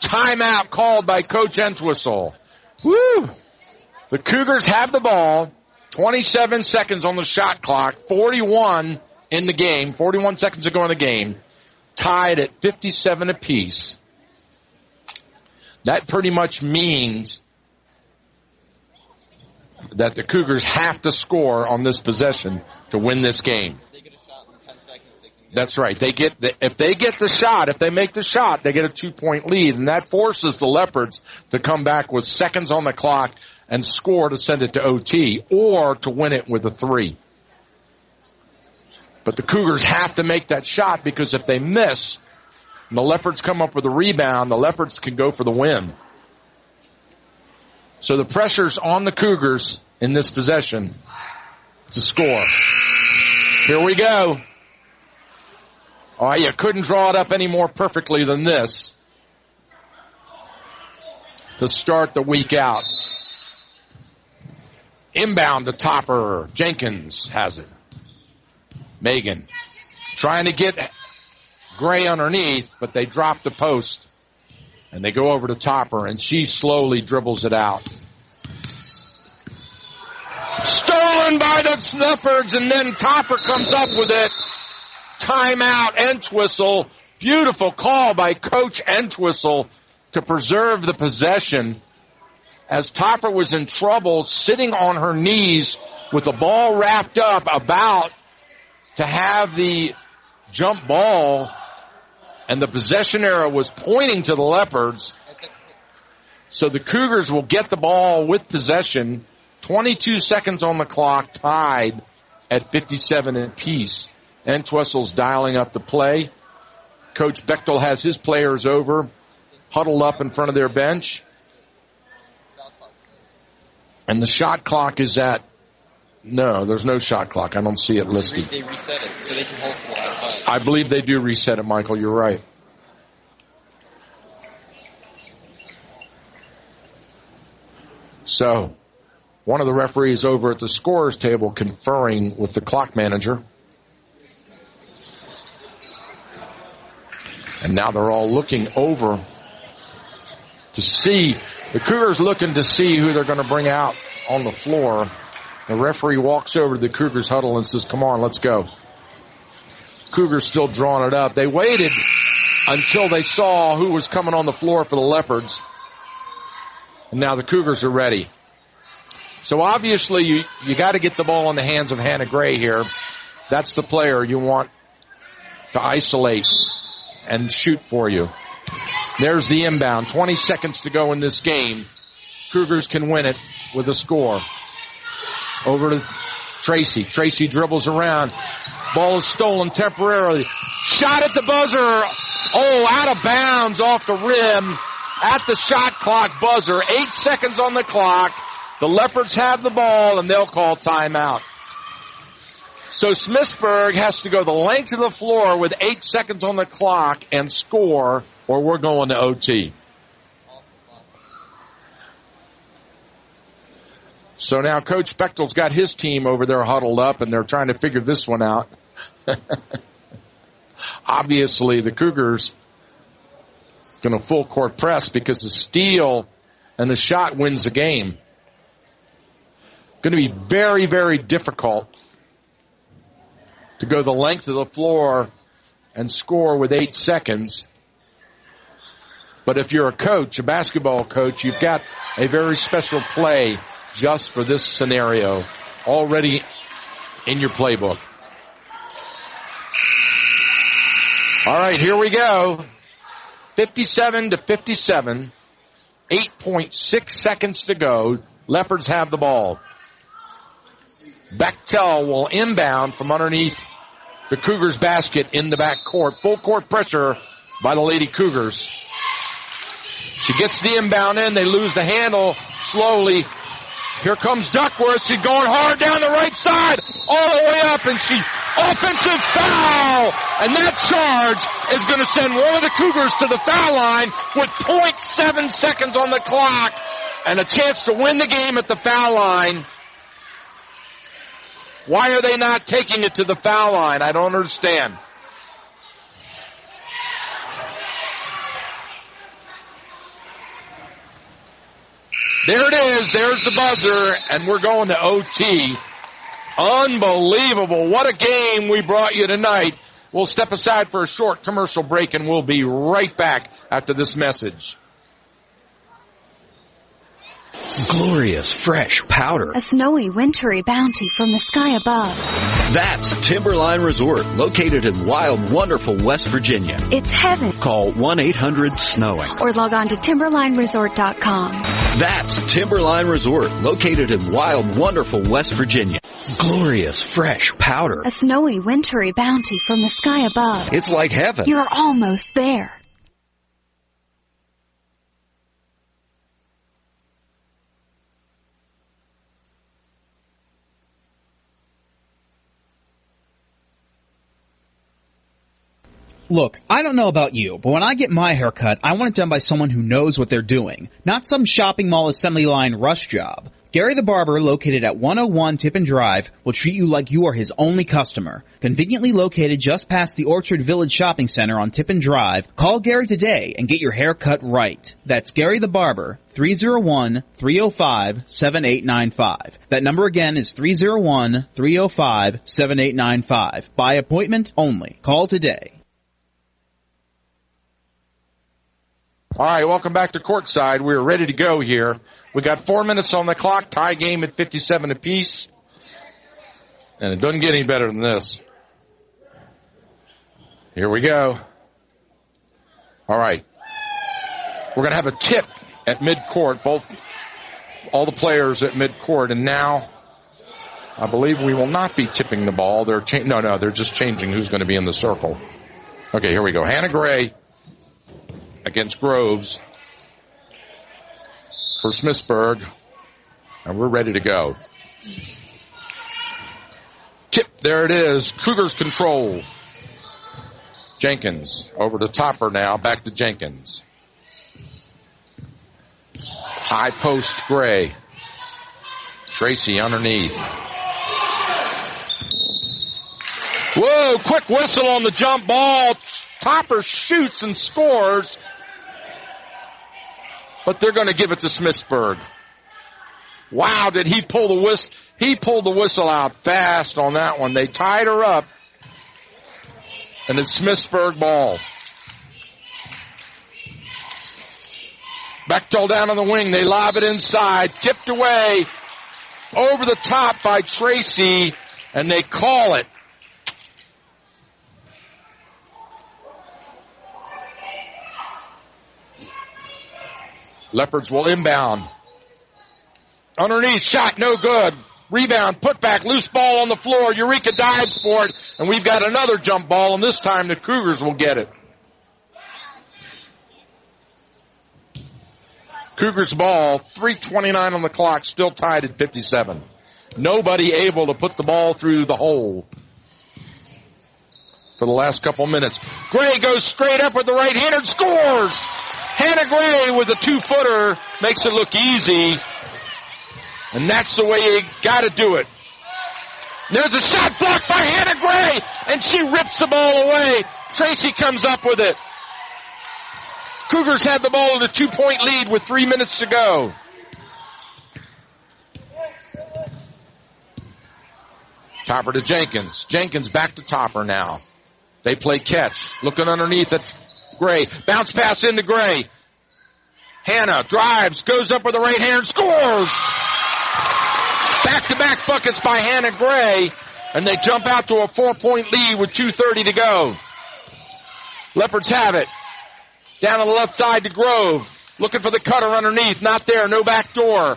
[SPEAKER 1] Timeout called by Coach Entwistle. Woo! The Cougars have the ball. 27 seconds on the shot clock. 41 in the game. 41 seconds to go in the game. Tied at 57 apiece. That pretty much means that the Cougars have to score on this possession to win this game. That's right. If they get the shot, if they make the shot, they get a 2-point lead, and that forces the Leopards to come back with seconds on the clock and score to send it to OT or to win it with a 3. But the Cougars have to make that shot, because if they miss and the Leopards come up with a rebound, the Leopards can go for the win. So the pressure's on the Cougars in this possession to score. Here we go. Oh, you couldn't draw it up any more perfectly than this to start the week out. Inbound to Topper. Jenkins has it. Megan trying to get Gray underneath, but they drop the post. And they go over to Topper, and she slowly dribbles it out. Stolen by the Snuffers, and then Topper comes up with it. Timeout, Entwistle. Beautiful call by Coach Entwistle to preserve the possession as Topper was in trouble, sitting on her knees with the ball wrapped up, about to have the jump ball, and the possession arrow was pointing to the Leopards. So the Cougars will get the ball with possession. 22 seconds on the clock, tied at 57 apiece. Entwistle's dialing up the play. Coach Bechtel has his players over, huddled up in front of their bench. And the shot clock is at, no, there's no shot clock. I don't see it listed.
[SPEAKER 10] They reset it, so they can hold for like 5.
[SPEAKER 1] I believe they do reset it, Michael. You're right. So, one of the referees over at the scorer's table conferring with the clock manager. And now they're all looking over to see, the Cougars looking to see who they're going to bring out on the floor. The referee walks over to the Cougars huddle and says, come on, let's go. Cougars still drawing it up. They waited until they saw who was coming on the floor for the Leopards. And now the Cougars are ready. So obviously you got to get the ball in the hands of Hannah Gray here. That's the player you want to isolate and shoot for you. There's the inbound. 20 seconds to go in this game. Cougars can win it with a score. Over to Tracy. Tracy dribbles around. Ball is stolen temporarily. Shot at the buzzer. Oh, out of bounds off the rim at the shot clock buzzer. 8 seconds on the clock. The Leopards have the ball, and they'll call timeout. So Smithsburg has to go the length of the floor with 8 seconds on the clock and score, or we're going to OT. So now Coach Bechtel's got his team over there huddled up, and they're trying to figure this one out. Obviously, the Cougars going to full court press because the steal and the shot wins the game. Going to be very, very difficult to go the length of the floor and score with 8 seconds. But if you're a coach, a basketball coach, you've got a very special play just for this scenario already in your playbook. All right, here we go. 57 to 57. 8.6 seconds to go. Leopards have the ball. Bechtel will inbound from underneath the Cougars basket in the back court. Full court pressure by the Lady Cougars. She gets the inbound in. They lose the handle slowly. Here comes Duckworth. She's going hard down the right side, all the way up, and she offensive foul. And that charge is going to send one of the Cougars to the foul line with 0.7 seconds on the clock and a chance to win the game at the foul line. Why are they not taking it to the foul line? I don't understand. There it is. There's the buzzer, and we're going to OT. Unbelievable. What a game we brought you tonight. We'll step aside for a short commercial break, and we'll be right back after this message.
[SPEAKER 17] Glorious, fresh powder.
[SPEAKER 18] A snowy, wintry bounty from the sky above.
[SPEAKER 17] That's Timberline Resort, located in wild, wonderful West Virginia.
[SPEAKER 18] It's heaven.
[SPEAKER 17] Call 1-800-SNOWING.
[SPEAKER 18] Or log on to timberlineresort.com.
[SPEAKER 17] That's Timberline Resort, located in wild, wonderful West Virginia. Glorious, fresh powder.
[SPEAKER 18] A snowy, wintry bounty from the sky above.
[SPEAKER 17] It's like heaven.
[SPEAKER 18] You're almost there.
[SPEAKER 19] Look, I don't know about you, but when I get my haircut, I want it done by someone who knows what they're doing, not some shopping mall assembly line rush job. Gary the Barber, located at 101 Tippin Drive, will treat you like you are his only customer. Conveniently located just past the Orchard Village Shopping Center on Tippin Drive, call Gary today and get your hair cut right. That's Gary the Barber, 301-305-7895. That number again is 301-305-7895. By appointment only. Call today.
[SPEAKER 1] All right, welcome back to courtside. We're ready to go here. We got 4 minutes on the clock, tie game at 57 apiece. And it doesn't get any better than this. Here we go. All right. We're going to have a tip at midcourt, all the players at midcourt. And now, I believe we will not be tipping the ball. They're they're just changing who's going to be in the circle. Okay, here we go. Hannah Gray against Groves for Smithsburg, and we're ready to go. Tip, there it is. Cougars control. Jenkins over to Topper now, back to Jenkins. High post Gray. Tracy underneath. Whoa, quick whistle on the jump ball. Topper shoots and scores. But they're going to give it to Smithsburg. Wow, did he pull the whistle? He pulled the whistle out fast on that one. They tied her up. And it's Smithsburg ball. Bechtel down on the wing. They lob it inside. Tipped away. Over the top by Tracy. And they call it. Leopards will inbound. Underneath, shot, no good. Rebound, put back, loose ball on the floor. Eureka dives for it, and we've got another jump ball, and this time the Cougars will get it. Cougars ball, 3:29 on the clock, still tied at 57. Nobody able to put the ball through the hole for the last couple minutes. Gray goes straight up with the right hand and scores! Hannah Gray with a 2-footer makes it look easy. And that's the way you got to do it. There's a shot blocked by Hannah Gray, and she rips the ball away. Tracy comes up with it. Cougars had the ball in a 2-point lead with 3 minutes to go. Topper to Jenkins. Jenkins back to Topper now. They play catch. Looking underneath at Gray. Bounce pass into Gray. Hannah drives, goes up with the right hand, scores! Back-to-back buckets by Hannah Gray, and they jump out to a 4-point lead with 2:30 to go. Leopards have it. Down on the left side to Grove. Looking for the cutter underneath. Not there, no back door.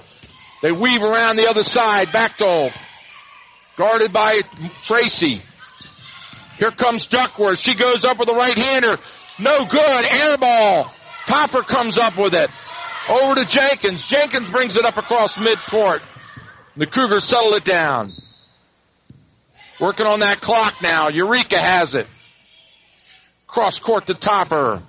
[SPEAKER 1] They weave around the other side. Bechtel. Guarded by Tracy. Here comes Duckworth. She goes up with the right-hander. No good. Air ball. Topper comes up with it. Over to Jenkins. Jenkins brings it up across midcourt. The Cougars settle it down. Working on that clock now. Eureka has it. Cross court to Topper.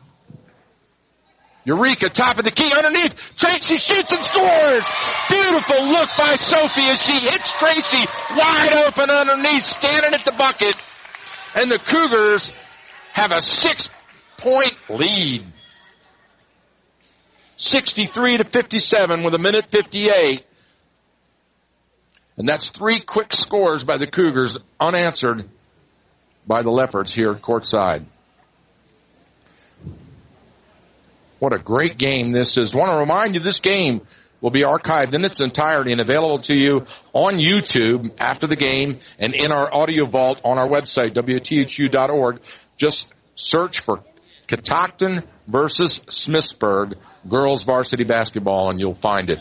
[SPEAKER 1] Eureka, top of the key, underneath. Tracy shoots and scores. Beautiful look by Sophie as she hits Tracy wide open underneath, standing at the bucket. And the Cougars have a 6-point lead. 63-57 with 1:58. And that's 3 quick scores by the Cougars, unanswered by the Leopards here courtside. What a great game this is. I want to remind you this game will be archived in its entirety and available to you on YouTube after the game and in our audio vault on our website, WTHU.org. Just search for Catoctin versus Smithsburg girls varsity basketball and you'll find it.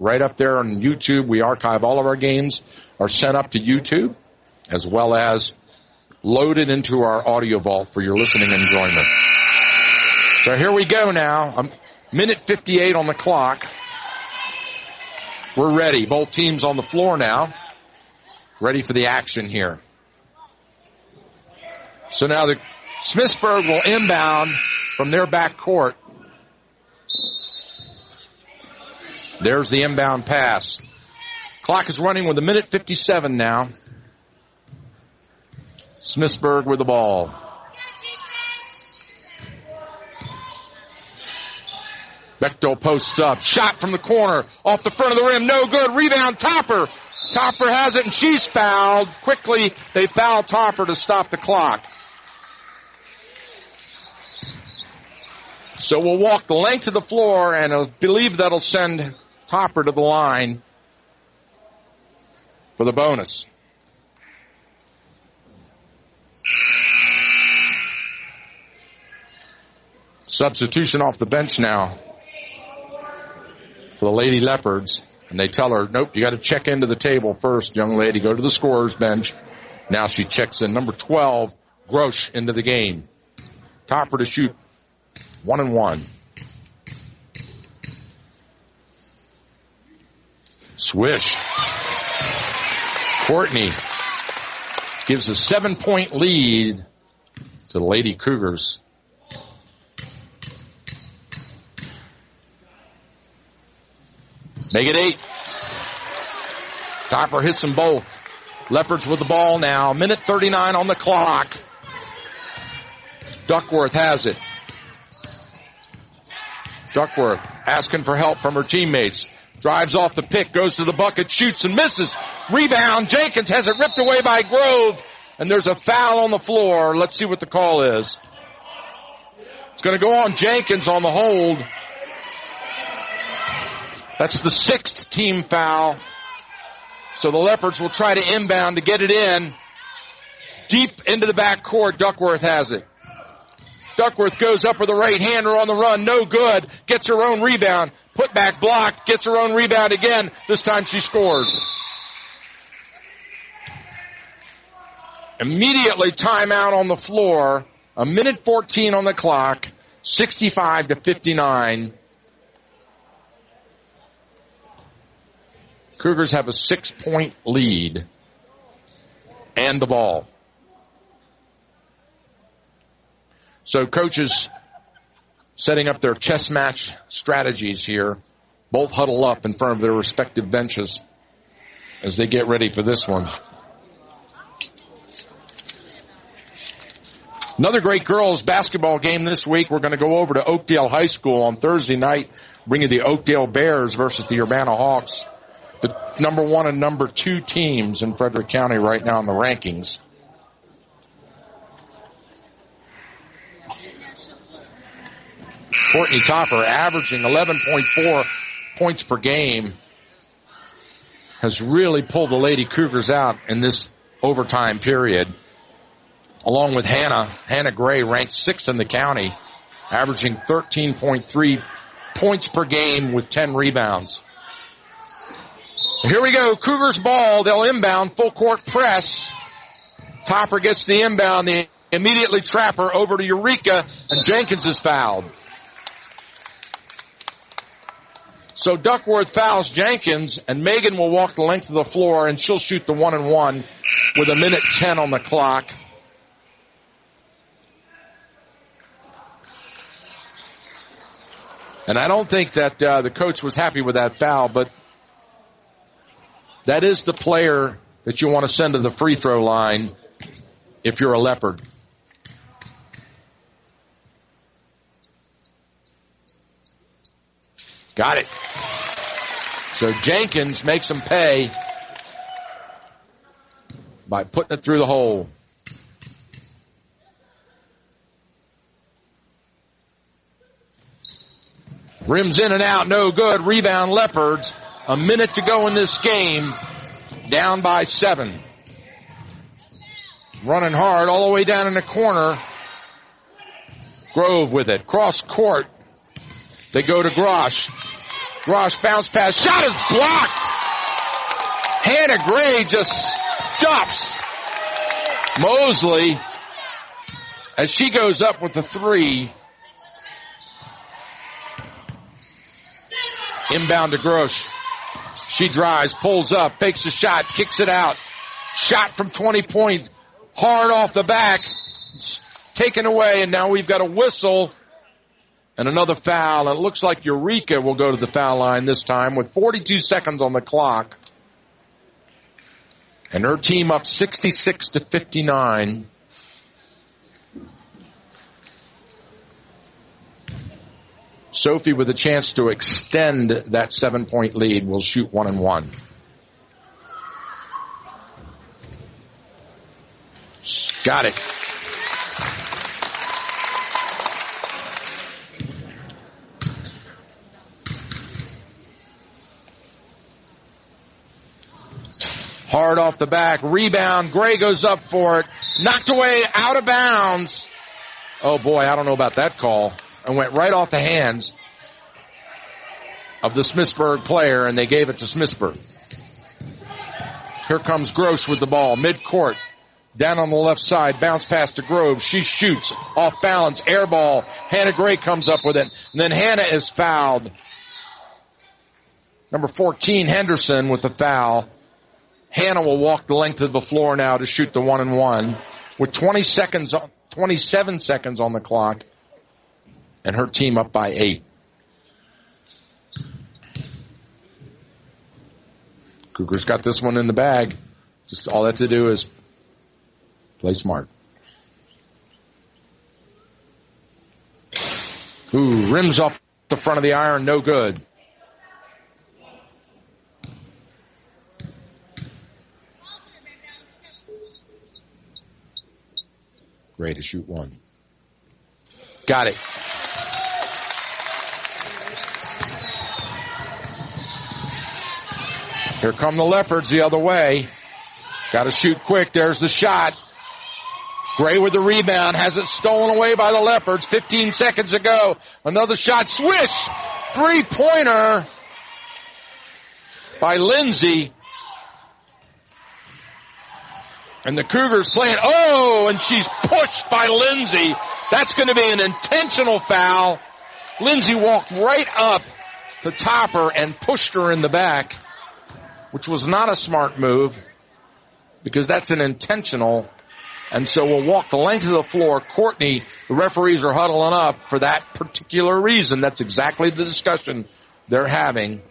[SPEAKER 1] Right up there on YouTube, we archive all of our games, are sent up to YouTube, as well as loaded into our audio vault for your listening enjoyment. So here we go now. 1:58 on the clock. We're ready. Both teams on the floor now. Ready for the action here. So now the Smithsburg will inbound from their back court. There's the inbound pass. Clock is running with 1:57 now. Smithsburg with the ball. Bechtel posts up. Shot from the corner. Off the front of the rim. No good. Rebound. Topper. Topper has it, and she's fouled. Quickly, they foul Topper to stop the clock. So we'll walk the length of the floor, and I believe that'll send Topper to the line for the bonus. Substitution off the bench now for the Lady Leopards. And they tell her, nope, you got to check into the table first, young lady. Go to the scorer's bench. Now she checks in. Number 12, Grosh, into the game. Topper to shoot 1-1. Swish. Courtney gives a 7-point lead to the Lady Cougars. Make it 8. Topper hits them both. Leopards with the ball now. 1:39 on the clock. Duckworth has it. Duckworth asking for help from her teammates. Drives off the pick, goes to the bucket, shoots and misses. Rebound. Jenkins has it ripped away by Grove. And there's a foul on the floor. Let's see what the call is. It's going to go on Jenkins on the hold. That's the 6th team foul. So the Leopards will try to inbound to get it in. Deep into the backcourt, Duckworth has it. Duckworth goes up with a right-hander on the run. No good. Gets her own rebound. Put back blocked. Gets her own rebound again. This time she scores. Immediately timeout on the floor. 1:14 on the clock. 65-59. Cougars have a 6-point lead and the ball. So coaches setting up their chess match strategies here. Both huddle up in front of their respective benches as they get ready for this one. Another great girls basketball game this week. We're going to go over to Oakdale High School on Thursday night, bring you the Oakdale Bears versus the Urbana Hawks. The number 1 and number 2 teams in Frederick County right now in the rankings. Courtney Topper, averaging 11.4 points per game, has really pulled the Lady Cougars out in this overtime period. Along with Hannah Gray, ranked 6th in the county, averaging 13.3 points per game with 10 rebounds. Here we go, Cougars ball. They'll inbound, full court press. Topper gets the inbound. They immediately trap her over to Eureka, and Jenkins is fouled. So Duckworth fouls Jenkins, and Megan will walk the length of the floor, and she'll shoot the 1-1 with 1:10 on the clock. And I don't think that the coach was happy with that foul, but that is the player that you want to send to the free throw line if you're a Leopard. Got it. So Jenkins makes them pay by putting it through the hole. Rims in and out, no good. Rebound Leopards. A minute to go in this game. Down by 7. Running hard all the way down in the corner. Grove with it. Cross court. They go to Grosh. Grosh bounce pass. Shot is blocked. Hannah Gray just stops Mosley as she goes up with the 3. Inbound to Grosh. She drives, pulls up, fakes a shot, kicks it out. Shot from 20 points. Hard off the back. Taken away, and now we've got a whistle and another foul. And it looks like Eureka will go to the foul line this time with 42 seconds on the clock. And her team up 66-59. Sophie with a chance to extend that 7-point lead will shoot 1 and 1. Got it. Hard off the back. Rebound. Gray goes up for it. Knocked away. Out of bounds. Oh, boy, I don't know about that call. It went right off the hands of the Smithsburg player, and they gave it to Smithsburg. Here comes Gross with the ball. Mid-court. Down on the left side. Bounce pass to Grove. She shoots. Off balance. Air ball. Hannah Gray comes up with it. And then Hannah is fouled. Number 14, Henderson, with the foul. Hannah will walk the length of the floor now to shoot the 1 and 1 with 27 seconds on the clock, and her team up by 8. Cougars got this one in the bag. Just all they have to do is play smart. Ooh, rims off the front of the iron, no good. Gray to shoot 1. Got it. Here come the Leopards the other way. Got to shoot quick. There's the shot. Gray with the rebound. Has it stolen away by the Leopards. 15 seconds ago. Another shot. Swish! 3-pointer by Lindsay. And the Cougars playing, and she's pushed by Lindsay. That's going to be an intentional foul. Lindsay walked right up to Topper and pushed her in the back, which was not a smart move because that's an intentional. And so we'll walk the length of the floor. Courtney, the referees are huddling up for that particular reason. That's exactly the discussion they're having.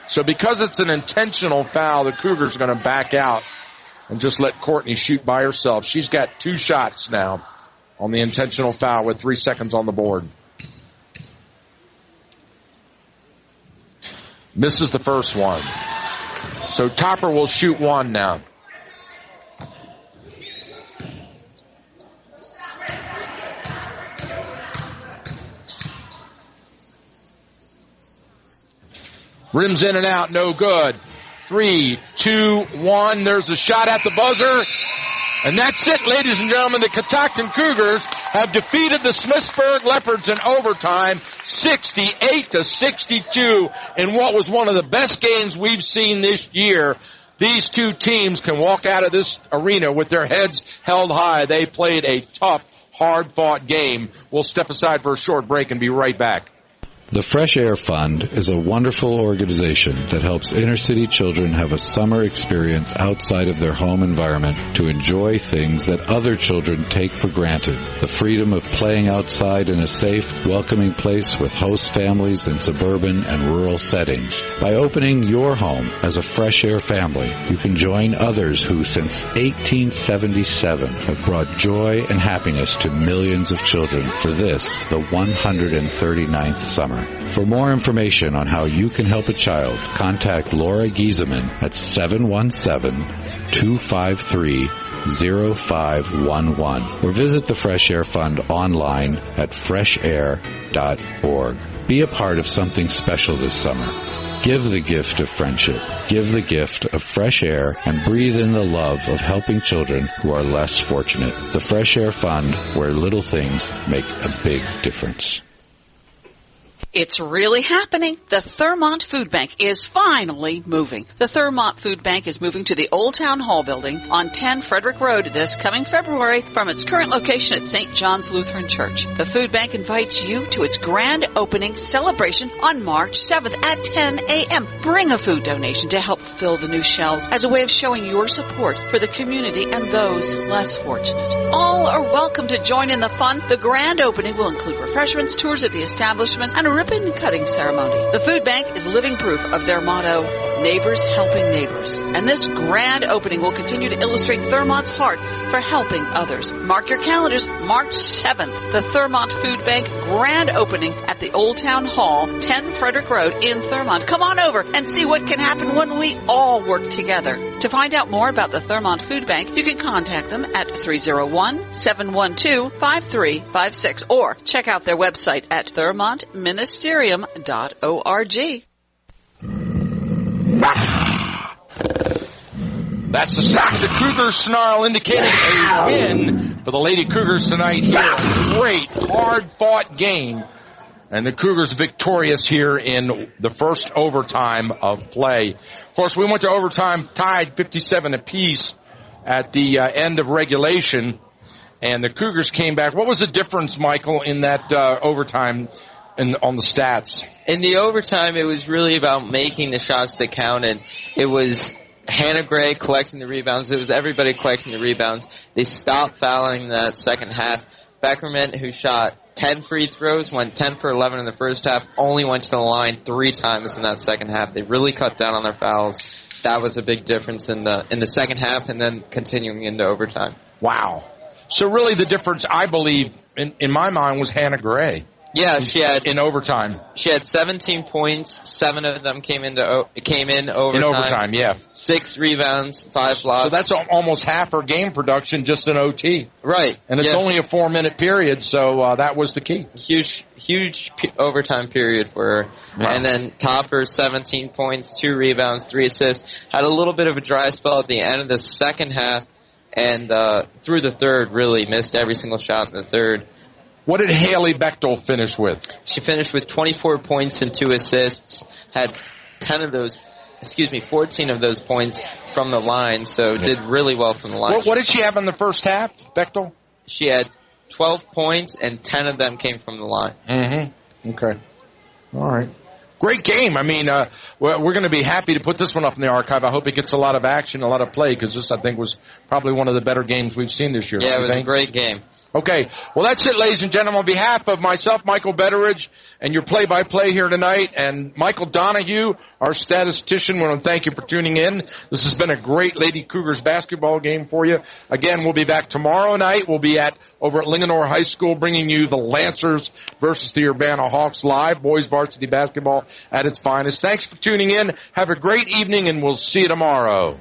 [SPEAKER 1] So because it's an intentional foul, the Cougars are going to back out and just let Courtney shoot by herself. She's got 2 shots now on the intentional foul with 3 seconds on the board. Misses the first one. So Topper will shoot 1 now. Rims in and out, no good. 3, 2, 1. There's a shot at the buzzer. And that's it, ladies and gentlemen. The Catoctin Cougars have defeated the Smithsburg Leopards in overtime, 68-62, in what was one of the best games we've seen this year. These two teams can walk out of this arena with their heads held high. They played a tough, hard-fought game. We'll step aside for a short break and be right back.
[SPEAKER 20] The Fresh Air Fund is a wonderful organization that helps inner-city children have a summer experience outside of their home environment to enjoy things that other children take for granted. The freedom of playing outside in a safe, welcoming place with host families in suburban and rural settings. By opening your home as a Fresh Air family, you can join others who, since 1877, have brought joy and happiness to millions of children for this, the 139th summer. For more information on how you can help a child, contact Laura Giesemann at 717-253-0511 or visit the Fresh Air Fund online at freshair.org. Be a part of something special this summer. Give the gift of friendship. Give the gift of fresh air and breathe in the love of helping children who are less fortunate. The Fresh Air Fund, where little things make a big difference.
[SPEAKER 21] It's really happening. The Thurmont Food Bank is finally moving. The Thurmont Food Bank is moving to the Old Town Hall building on 10 Frederick Road this coming February from its current location at St. John's Lutheran Church. The food bank invites you to its grand opening celebration on March 7th at 10 a.m. Bring a food donation to help fill the new shelves as a way of showing your support for the community and those less fortunate. All are welcome to join in the fun. The grand opening will include refreshments, tours of the establishment, and a ribbon-cutting ceremony. The food bank is living proof of their motto, Neighbors Helping Neighbors. And this grand opening will continue to illustrate Thurmont's heart for helping others. Mark your calendars, March 7th, the Thurmont Food Bank grand opening at the Old Town Hall, 10 Frederick Road in Thurmont. Come on over and see what can happen when we all work together. To find out more about the Thurmont Food Bank, you can contact them at 301-712-5356 or check out their website at thurmontministerium.org.
[SPEAKER 1] That's the sack. The Cougars snarl, indicating a win for the Lady Cougars tonight here. A great, hard-fought game. And the Cougars victorious here in the first overtime of play. Of course, we went to overtime tied 57 apiece at the end of regulation. And the Cougars came back. What was the difference, Michael, in that overtime on the stats?
[SPEAKER 10] In the overtime, it was really about making the shots that counted. It was Hannah Gray collecting the rebounds. It was everybody collecting the rebounds. They stopped fouling in that second half. Beckerman, who shot 10 free throws, went 10 for 11 in the first half, only went to the line 3 times in that second half. They really cut down on their fouls. That was a big difference in the second half and then continuing into overtime.
[SPEAKER 1] Wow. So really the difference, I believe, in my mind, was Hannah Gray.
[SPEAKER 10] Yeah, she had
[SPEAKER 1] in overtime.
[SPEAKER 10] She had 17 points. 7 of them came in overtime.
[SPEAKER 1] In overtime, yeah.
[SPEAKER 10] 6 rebounds, 5 blocks.
[SPEAKER 1] So that's almost half her game production just in OT.
[SPEAKER 10] Right.
[SPEAKER 1] And it's only a 4-minute period, so that was the key.
[SPEAKER 10] Huge overtime period for her. Wow. And then Topper, 17 points, 2 rebounds, 3 assists. Had a little bit of a dry spell at the end of the second half, and through the third, really missed every single shot in the third.
[SPEAKER 1] What did Haley Bechtel finish with?
[SPEAKER 10] She finished with 24 points and 2 assists, had 14 of those points from the line, so did really well from the line.
[SPEAKER 1] What did she have in the first half, Bechtel?
[SPEAKER 10] She had 12 points, and 10 of them came from the line.
[SPEAKER 1] Mm-hmm. Okay. All right. Great game. I mean, we're going to be happy to put this one up in the archive. I hope it gets a lot of action, a lot of play, because this, I think, was probably one of the better games we've seen this year.
[SPEAKER 10] Yeah, it was a great game.
[SPEAKER 1] Okay. Well, that's it, ladies and gentlemen. On behalf of myself, Michael Betteridge, and your play-by-play here tonight, and Michael Donahue, our statistician, we want to thank you for tuning in. This has been a great Lady Cougars basketball game for you. Again, we'll be back tomorrow night. We'll be over at Linganore High School bringing you the Lancers versus the Urbana Hawks live, boys varsity basketball at its finest. Thanks for tuning in. Have a great evening, and we'll see you tomorrow.